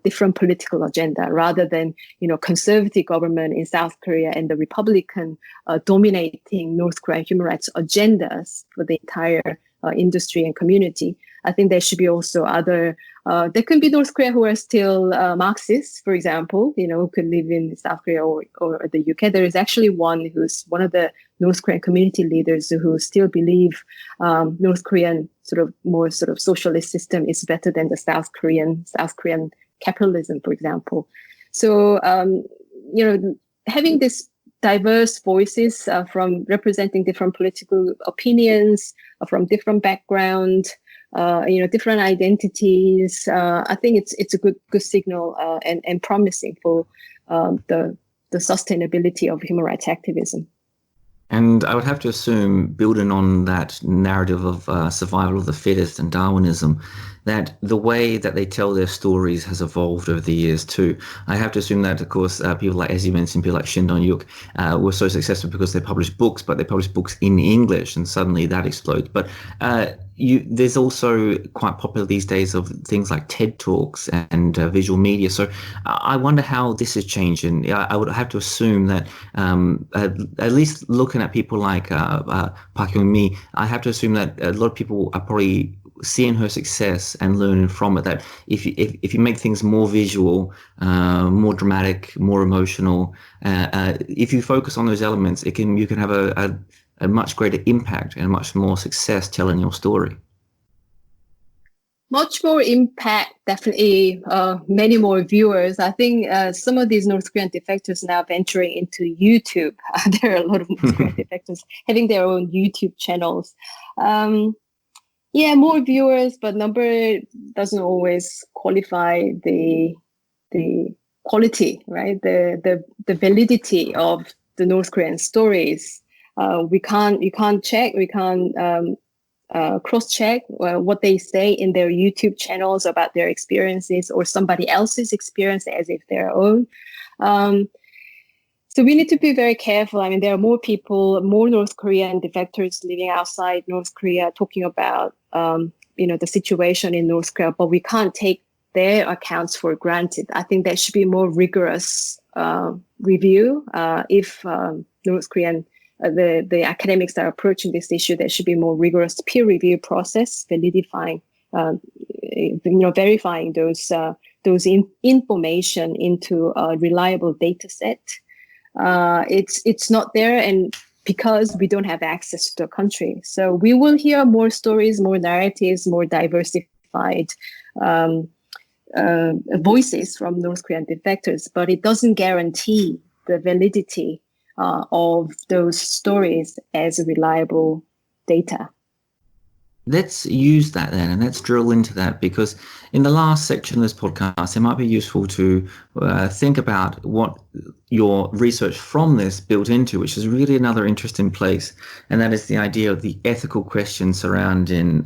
different political agenda, rather than conservative government in South Korea and the Republican dominating North Korean human rights agendas for the entire industry and community. I think there should be also other. There can be North Korea who are still Marxists, for example, who could live in South Korea or the UK. There is actually one who's one of the North Korean community leaders who still believe North Korean more socialist system is better than the South Korean capitalism, for example. So having this diverse voices from representing different political opinions, from different backgrounds, different identities. I think it's a good signal and promising for the sustainability of human rights activism. And I would have to assume, building on that narrative of survival of the fittest and Darwinism, that the way that they tell their stories has evolved over the years too. I have to assume that, of course, people like, as you mentioned, people like Shin Dong Hyuk were so successful because they published books, but they published books in English, and suddenly that explodes. But there's also quite popular these days of things like TED Talks and visual media. So I wonder how this is changing. I would have to assume that at least looking at people like Park Yeon-mi, I have to assume that a lot of people are probably seeing her success and learning from it, that if you make things more visual, more dramatic, more emotional, if you focus on those elements, you can have a much greater impact and much more success telling your story. Much more impact, definitely many more viewers. I think some of these North Korean defectors now venturing into YouTube. There are a lot of North Korean defectors having their own YouTube channels. More viewers, but number doesn't always qualify the quality, right? The validity of the North Korean stories. We can't cross-check what they say in their YouTube channels about their experiences or somebody else's experience as if their own. So we need to be very careful. I mean, there are more people, more North Korean defectors living outside North Korea talking about, the situation in North Korea, but we can't take their accounts for granted. I think there should be more rigorous review. If North Korean, the academics are approaching this issue, there should be more rigorous peer review process, verifying those information into a reliable data set. It's not there, and because we don't have access to the country. So we will hear more stories, more narratives, more diversified voices from North Korean defectors, but it doesn't guarantee the validity of those stories as reliable data. Let's use that then, and let's drill into that, because in the last section of this podcast, it might be useful to think about what your research from this built into, which is really another interesting place, and that is the idea of the ethical questions surrounding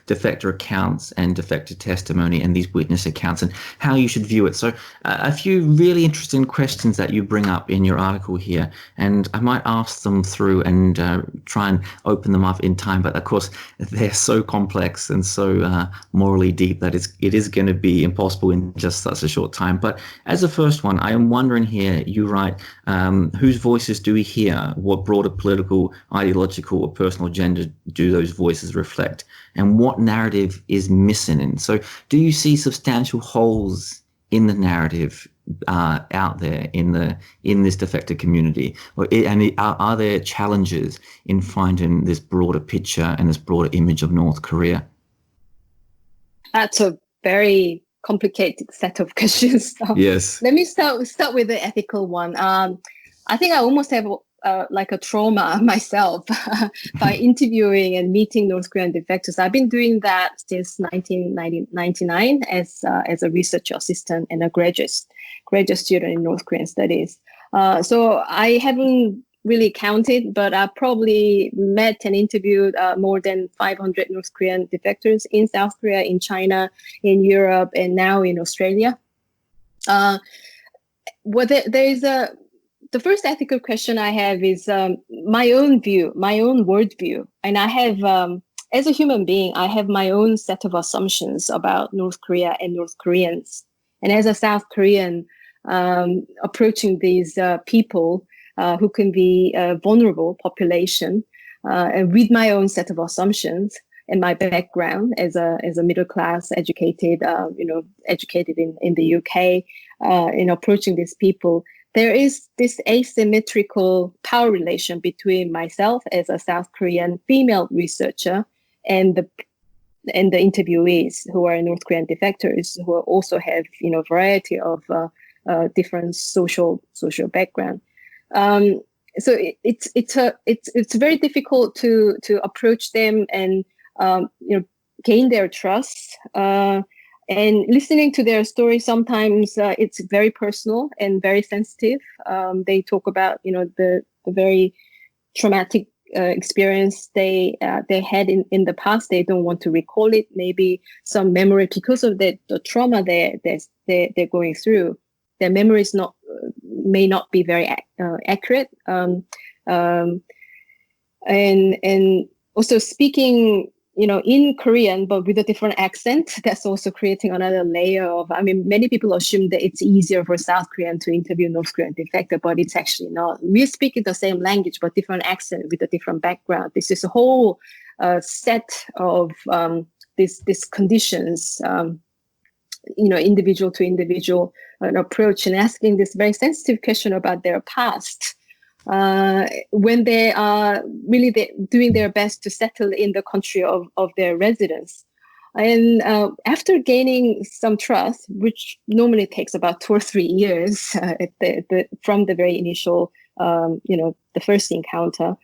defector accounts and defector testimony and these witness accounts and how you should view it. So a few really interesting questions that you bring up in your article here, and I might ask them through and try and open them up in time, but of course they're so complex and so morally deep that it is going to be impossible in just such a short time. But as a first one, I am wondering here, you write, whose voices do we hear? What broader political, ideological, or personal agenda do those voices reflect? And what narrative is missing? And so do you see substantial holes in the narrative out there in this defector community? Are there challenges in finding this broader picture and this broader image of North Korea? That's a very complicated set of questions. Yes. Let me start with the ethical one. I think I almost have like a trauma myself by interviewing and meeting North Korean defectors. I've been doing that since 1999 as a research assistant and a graduate student in North Korean studies. So I haven't really counted, but I probably met and interviewed more than 500 North Korean defectors in South Korea, in China, in Europe, and now in Australia. The first ethical question I have is my own view, my own worldview. And I have, as a human being, I have my own set of assumptions about North Korea and North Koreans. And as a South Korean, approaching these people who can be a vulnerable population, and with my own set of assumptions and my background as a middle class educated, educated in the UK, in approaching these people, there is this asymmetrical power relation between myself as a South Korean female researcher and the interviewees who are North Korean defectors, who also have variety of different social background. So it's very difficult to approach them and gain their trust. And listening to their story, sometimes it's very personal and very sensitive. They talk about the very traumatic experience they had in the past. They don't want to recall it. Maybe some memory, because of the trauma they're going through, their memories may not be very accurate. And also speaking in Korean, but with a different accent, that's also creating another layer of, many people assume that it's easier for South Korean to interview North Korean defector, but it's actually not. We're speaking the same language, but different accent with a different background. This is a whole set of these conditions, individual to individual approach, and asking this very sensitive question about their past. When they are really doing their best to settle in the country of their residence. And after gaining some trust, which normally takes about 2 or 3 years from the very initial, the first encounter,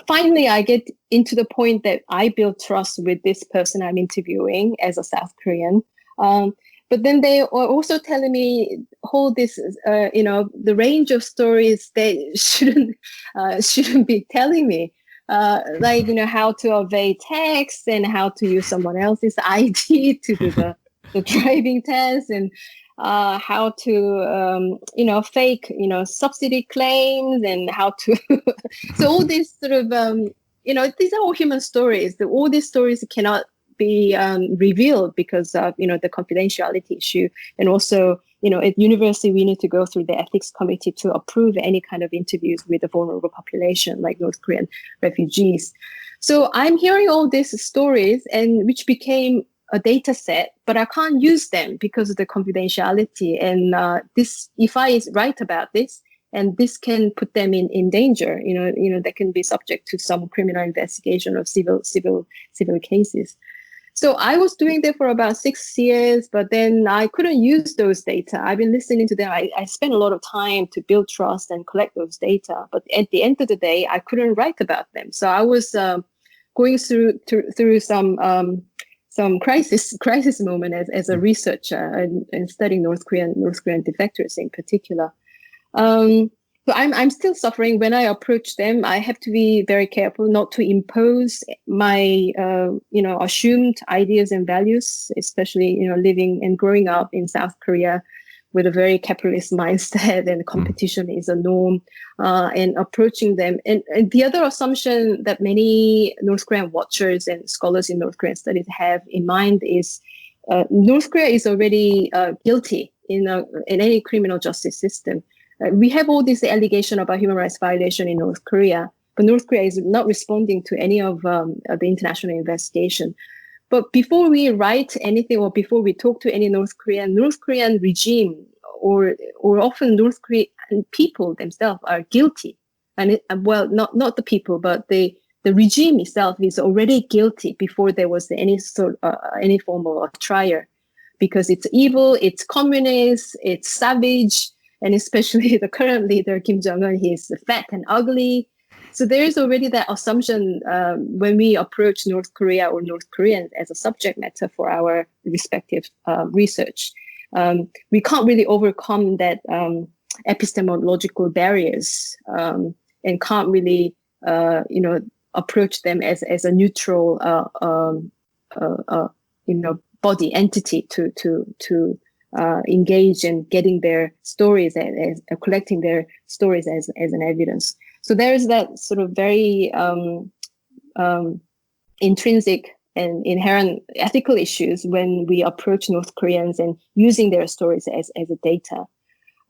finally I get into the point that I build trust with this person I'm interviewing as a South Korean. But then they are also telling me the range of stories they shouldn't be telling me, like how to evade tax and how to use someone else's ID to do the driving test. And how to, fake, subsidy claims and how to. So all these sort of, these are all human stories. All these stories cannot be revealed because of, the confidentiality issue. And also, at university, we need to go through the ethics committee to approve any kind of interviews with a vulnerable population like North Korean refugees. So I'm hearing all these stories, and which became a data set, but I can't use them because of the confidentiality. And if I write about this, and this can put them in danger, they can be subject to some criminal investigation of civil cases. So I was doing that for about 6 years, but then I couldn't use those data. I've been listening to them. I spent a lot of time to build trust and collect those data. But at the end of the day, I couldn't write about them. So I was going through some crisis moment as a researcher and studying North Korean defectors in particular. So I'm still suffering. When I approach them, I have to be very careful not to impose my, assumed ideas and values, especially, living and growing up in South Korea with a very capitalist mindset and competition is a norm, and approaching them. And the other assumption that many North Korean watchers and scholars in North Korean studies have in mind is North Korea is already guilty in any criminal justice system. We have all this allegation about human rights violation in North Korea, but North Korea is not responding to any of the international investigation. But before we write anything or before we talk to any North Korean regime or often North Korean people themselves are guilty. And not the people, but the regime itself is already guilty before there was any form of trial, because it's evil, it's communist, it's savage. And especially the current leader, Kim Jong-un, he's fat and ugly. So there is already that assumption when we approach North Korea or North Koreans as a subject matter for our respective research. We can't really overcome that epistemological barriers and can't really, approach them as a neutral, body entity to engage in getting their stories as collecting their stories as an evidence. So there is that sort of very intrinsic and inherent ethical issues when we approach North Koreans and using their stories as a data.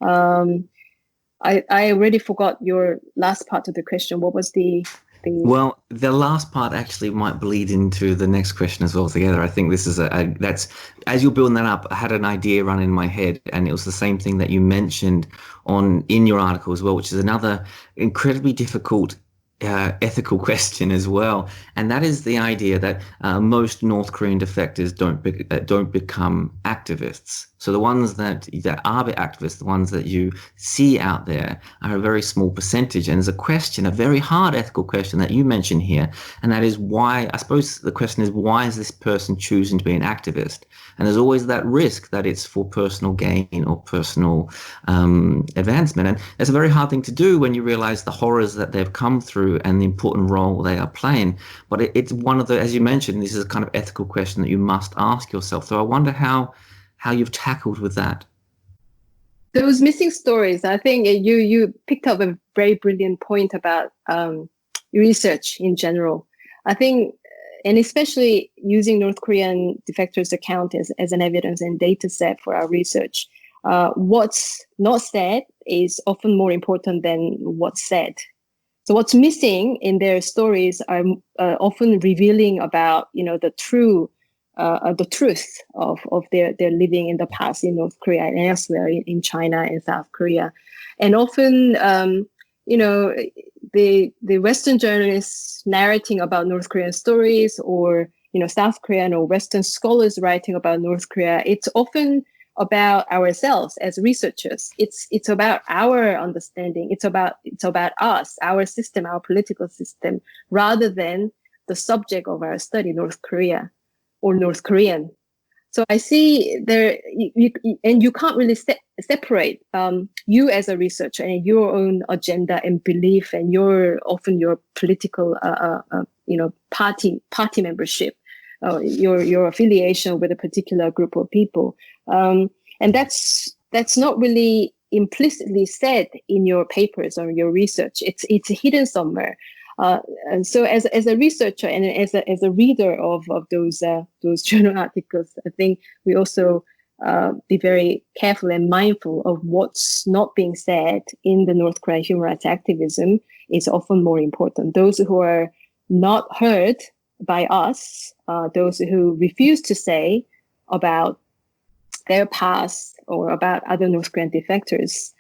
I already forgot your last part of the question. What was the Well, the last part actually might bleed into the next question as well together. I think this is that's, as you're building that up, I had an idea run in my head, and it was the same thing that you mentioned in your article as well, which is another incredibly difficult ethical question as well, and that is the idea that most North Korean defectors don't become activists. So the ones that are activists, the ones that you see out there, are a very small percentage. And there's a very hard ethical question that you mentioned here, and that is why. I suppose the question is, why is this person choosing to be an activist? And there's always that risk that it's for personal gain or personal advancement. And it's a very hard thing to do when you realize the horrors that they've come through and the important role they are playing. But it's one of the, as you mentioned, this is a kind of ethical question that you must ask yourself. So I wonder how you've tackled with that. Those missing stories. I think you picked up a very brilliant point about research in general. I think, and especially using North Korean defectors account as an evidence and data set for our research. What's not said is often more important than what's said. So what's missing in their stories are often revealing about, the truth of their living in the past in North Korea and elsewhere in China and South Korea. And often, the Western journalists narrating about North Korean stories, or, South Korean or Western scholars writing about North Korea, it's often about ourselves as researchers. It's about our understanding. It's about us, our system, our political system, rather than the subject of our study, North Korea or North Korean. So I see there, you can't really separate you as a researcher and your own agenda and belief and your political, party membership, your affiliation with a particular group of people. And that's not really implicitly said in your papers or your research. It's hidden somewhere. And so as a researcher and as a reader of those journal articles, I think we also be very careful and mindful of what's not being said in the North Korean human rights activism is often more important. Those who are not heard by us, those who refuse to say about their past or about other North Korean defectors,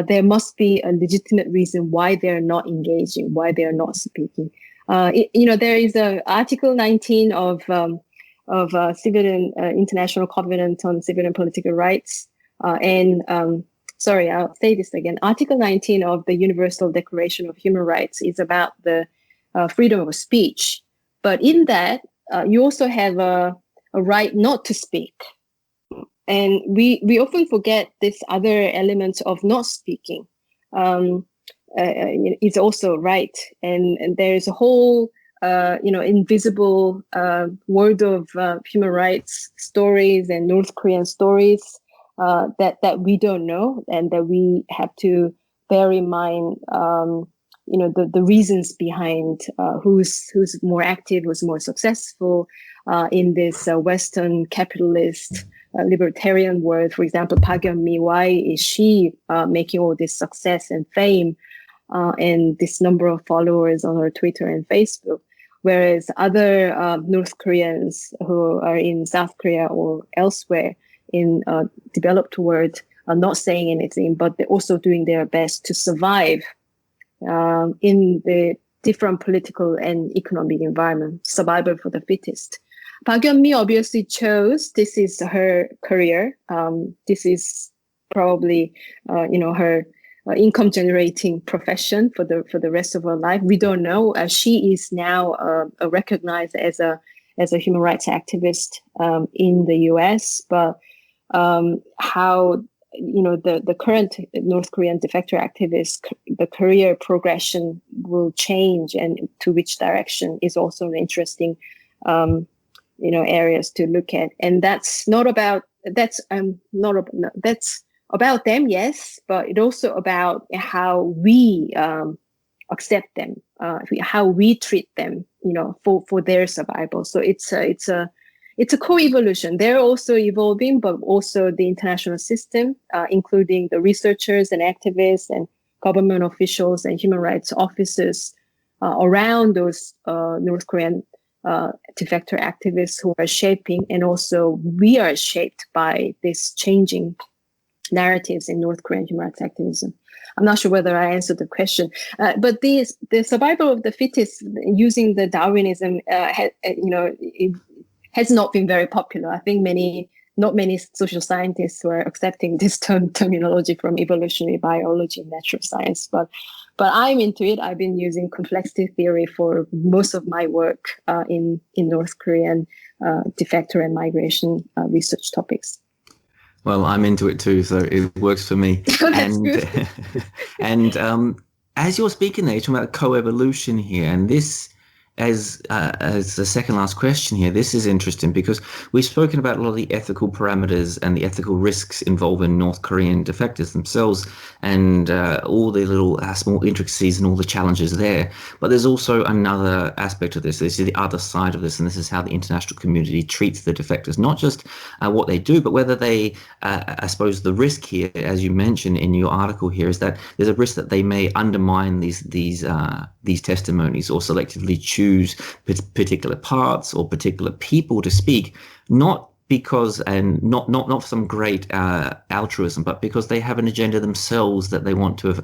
there must be a legitimate reason why they're not engaging, why they're not speaking. There is Article 19 of Civilian International Covenant on Civil and Political Rights, I'll say this again. Article 19 of the Universal Declaration of Human Rights is about the freedom of speech, but in that you also have a right not to speak. And we often forget this other element of not speaking. It's also right. And there's a whole, invisible world of human rights stories and North Korean stories that we don't know and that we have to bear in mind, the reasons behind who's more active, who's more successful in this Western capitalist libertarian world. For example, Park Yeon-mi, why is she making all this success and fame and this number of followers on her Twitter and Facebook, whereas other North Koreans who are in South Korea or elsewhere in developed world are not saying anything, but they're also doing their best to survive in the different political and economic environment, survival for the fittest. Park Yeon-mi obviously chose, this is her career. This is probably, her income generating profession for the rest of her life. We don't know. She is now recognized as a human rights activist in the US, but how the current North Korean defector activists, the career progression will change and to which direction is also an interesting areas to look at. And that's about them, yes, but it's also about how we accept them, how we treat them, for their survival. So it's a co-evolution. They're also evolving, but also the international system, including the researchers and activists and government officials and human rights officers around those North Korean defector activists who are shaping, and also we are shaped by this changing narratives in North Korean human rights activism. I'm not sure whether I answered the question, but the survival of the fittest using the Darwinism, it has not been very popular. I think not many social scientists were accepting this terminology from evolutionary biology and natural science, but I'm into it. I've been using complexity theory for most of my work in North Korean defector and migration research topics. Well, I'm into it too, so it works for me. Oh, that's good. And as you're speaking there, you're talking about co-evolution here, and this, as the second last question here, this is interesting because we've spoken about a lot of the ethical parameters and the ethical risks involved in North Korean defectors themselves and all the little small intricacies and all the challenges there. But there's also another aspect of this. This is the other side of this, and this is how the international community treats the defectors, not just what they do, but whether they, I suppose the risk here, as you mentioned in your article here, is that there's a risk that they may undermine these testimonies or selectively choose particular parts or particular people to speak, not because, and not for some great altruism, but because they have an agenda themselves that they want to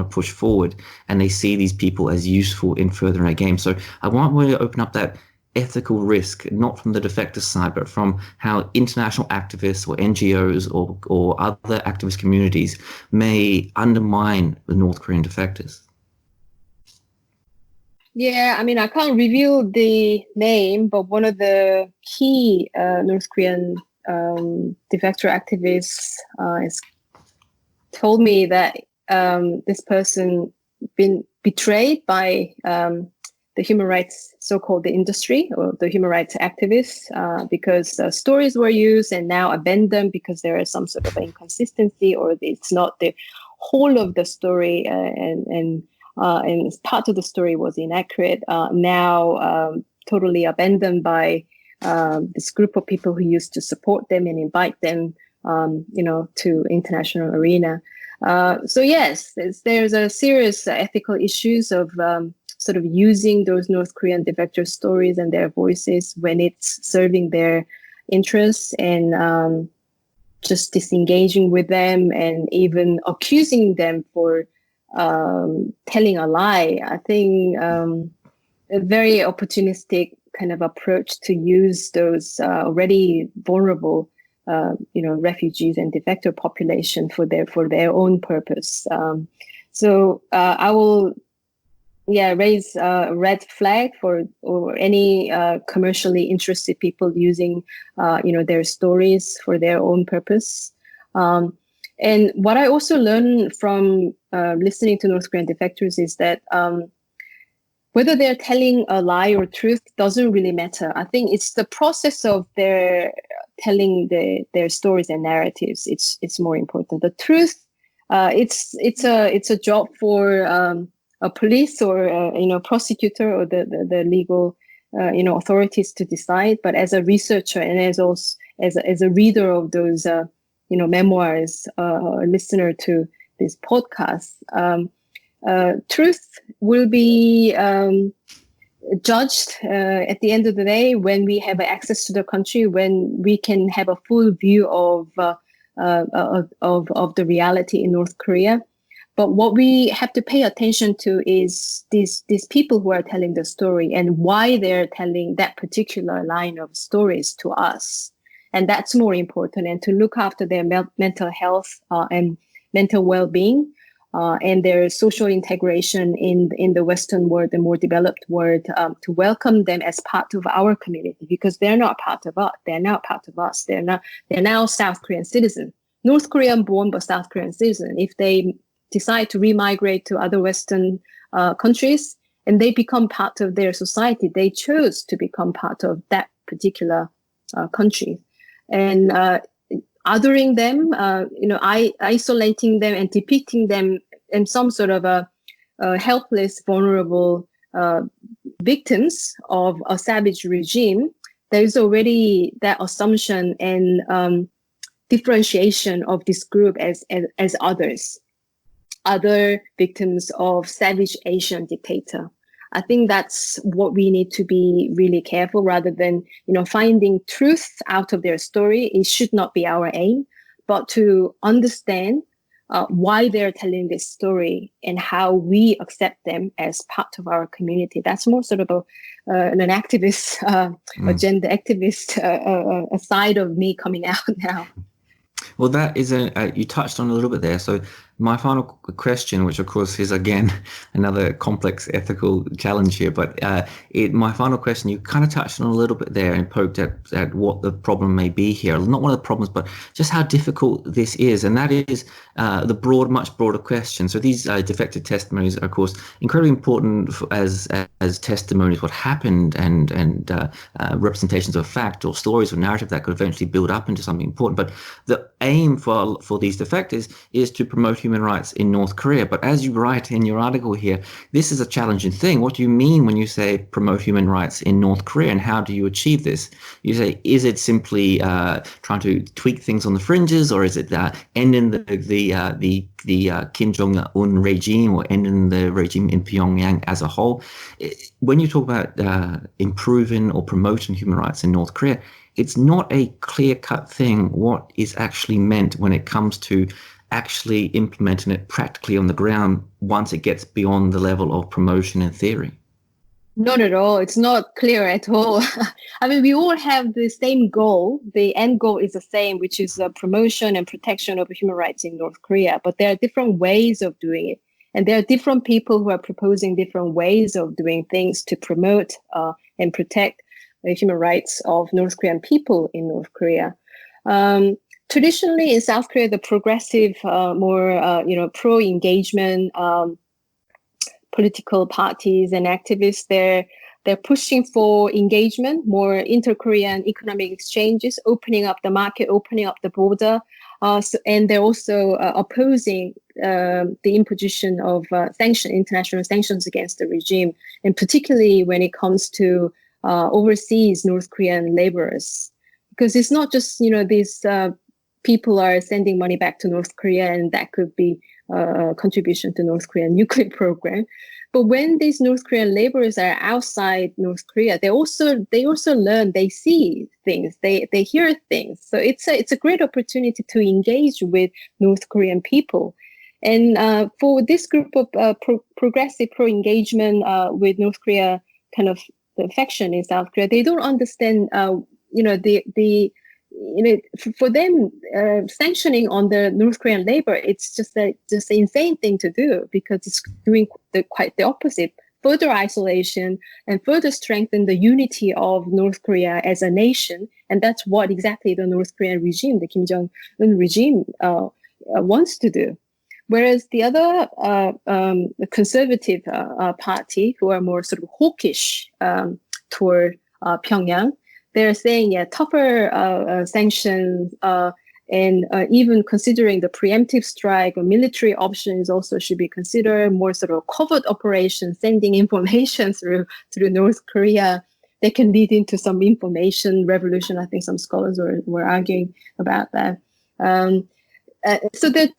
push forward, and they see these people as useful in furthering a game. So I want to open up that ethical risk, not from the defector side, but from how international activists or NGOs or other activist communities may undermine the North Korean defectors. Yeah, I mean, I can't reveal the name, but one of the key North Korean defector activists has told me that this person been betrayed by the human rights, so-called the industry or the human rights activists, because stories were used and now abandoned because there is some sort of inconsistency, or it's not the whole of the story, and part of the story was inaccurate. Now totally abandoned by this group of people who used to support them and invite them, to international arena. So yes, there's a serious ethical issues of sort of using those North Korean defector stories and their voices when it's serving their interests, and just disengaging with them and even accusing them for telling a lie. I think a very opportunistic kind of approach to use those already vulnerable refugees and defector population for their own purpose. So I will raise a red flag for or any commercially interested people using their stories for their own purpose. And what I also learned from listening to North Korean defectors is that whether they're telling a lie or truth doesn't really matter. I think it's the process of their telling their stories and narratives. It's more important. The truth, it's a job for a police or a prosecutor or the legal authorities to decide. But as a researcher and as a reader of those memoirs, a listener to this podcast, truth will be judged at the end of the day when we have access to the country, when we can have a full view of the reality in North Korea. But what we have to pay attention to is these people who are telling the story and why they're telling that particular line of stories to us. And that's more important, and to look after their mental health and mental well-being and their social integration in the Western world, the more developed world, to welcome them as part of our community, because they're not part of us. They're now part of us. They're now South Korean citizen, North Korean born but South Korean citizen. If they decide to remigrate to other Western countries and they become part of their society, they chose to become part of that particular country. And othering them, isolating them and depicting them in some sort of a helpless, vulnerable victims of a savage regime, there is already that assumption and differentiation of this group as others, other victims of savage Asian dictator. I think that's what we need to be really careful, rather than, finding truth out of their story. It should not be our aim, but to understand why they're telling this story and how we accept them as part of our community. That's more sort of an activist, a gender activist, a side of me coming out now. Well, that is you touched on a little bit there. So my final question, which of course is again another complex ethical challenge here, but my final question, you kind of touched on a little bit there and poked at what the problem may be here. Not one of the problems, but just how difficult this is, and that is the much broader question. So these defective testimonies are, of course, incredibly important as testimonies, what happened, and representations of fact or stories or narrative that could eventually build up into something important. But the aim for these defectors is to promote human rights in North Korea. But as you write in your article here, this is a challenging thing. What do you mean when you say promote human rights in North Korea, and how do you achieve this? You say, is it simply trying to tweak things on the fringes, or is it ending the Kim Jong-un regime, or ending the regime in Pyongyang as a whole? When you talk about improving or promoting human rights in North Korea, it's not a clear-cut thing what is actually meant when it comes to actually implementing it practically on the ground once it gets beyond the level of promotion in theory. Not at all. It's not clear at all. I mean, we all have the same goal. The end goal is the same, which is promotion and protection of human rights in North Korea. But there are different ways of doing it. And there are different people who are proposing different ways of doing things to promote and protect the human rights of North Korean people in North Korea. Traditionally, in South Korea, the progressive, more pro-engagement, political parties and activists, they're pushing for engagement, more inter-Korean economic exchanges, opening up the market, opening up the border. And they're also opposing the imposition of international sanctions against the regime, and particularly when it comes to overseas North Korean laborers. Because it's not just, these people are sending money back to North Korea, and that could be a contribution to North Korean nuclear program. But when these North Korean laborers are outside North Korea, they also learn, they see things, they hear things. So it's a great opportunity to engage with North Korean people. And for this group of progressive pro-engagement with North Korea kind of the faction in South Korea, they don't understand, for them, sanctioning on the North Korean labor, it's just an insane thing to do, because it's doing quite the opposite. Further isolation and further strengthen the unity of North Korea as a nation. And that's what exactly the North Korean regime, the Kim Jong-un regime, wants to do. Whereas the other the conservative party, who are more sort of hawkish toward Pyongyang, they're saying, tougher sanctions and even considering the preemptive strike or military options also should be considered. More sort of covert operations, sending information through North Korea, that can lead into some information revolution. I think some scholars were arguing about that. So that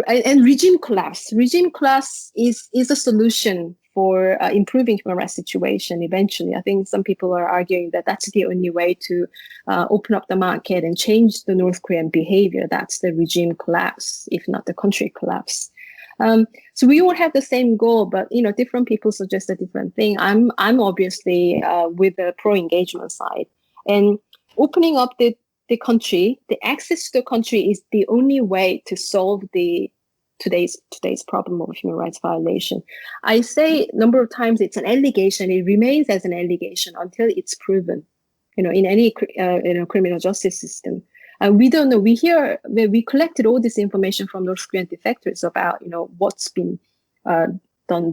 and regime collapse. Regime collapse is a solution for improving human rights situation eventually. I think some people are arguing that that's the only way to open up the market and change the North Korean behavior. That's the regime collapse, if not the country collapse. So we all have the same goal, but different people suggest a different thing. I'm obviously with the pro-engagement side, and opening up the country, the access to the country is the only way to solve today's problem of human rights violation. I say a number of times it's an allegation. It remains as an allegation until it's proven, in any criminal justice system. We don't know. We collected all this information from North Korean defectors about what's been done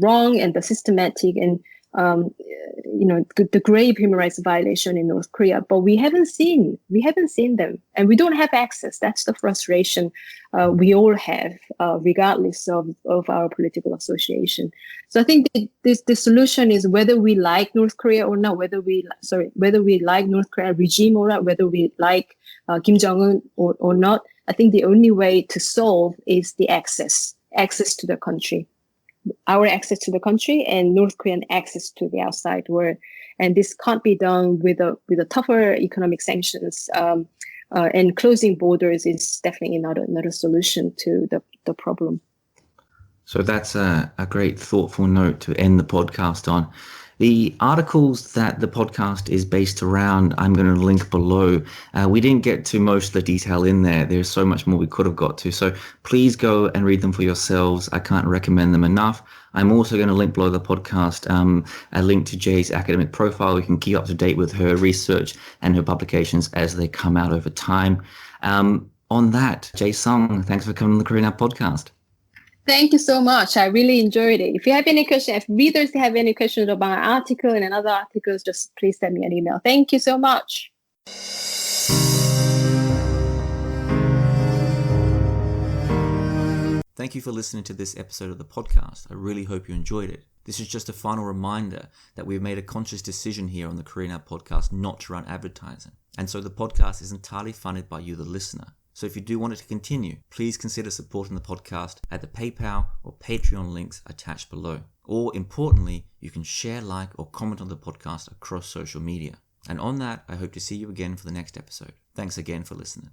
wrong and the systematic and the grave human rights violation in North Korea, but we haven't seen them, and we don't have access. That's the frustration we all have, regardless of our political association. So I think the solution is whether we like North Korea or not, whether we like North Korea regime or not, whether we like Kim Jong-un or not. I think the only way to solve is the access to the country. Our access to the country and North Korean access to the outside world, and this can't be done with a tougher economic sanctions. And closing borders is definitely not a solution to the problem. So that's a great thoughtful note to end the podcast on. The articles that the podcast is based around, I'm going to link below. We didn't get to most of the detail in there. There's so much more we could have got to. So please go and read them for yourselves. I can't recommend them enough. I'm also going to link below the podcast a link to Jay's academic profile. You can keep up to date with her research and her publications as they come out over time. On that, Jay Song, thanks for coming on the Korean Now podcast. Thank you so much. I really enjoyed it. If you have any questions, if readers have any questions about our article and other articles, just please send me an email. Thank you so much. Thank you for listening to this episode of the podcast. I really hope you enjoyed it. This is just a final reminder that we've made a conscious decision here on the Korean Now podcast not to run advertising. And so the podcast is entirely funded by you, the listener. So if you do want it to continue, please consider supporting the podcast at the PayPal or Patreon links attached below. Or importantly, you can share, like, or comment on the podcast across social media. And on that, I hope to see you again for the next episode. Thanks again for listening.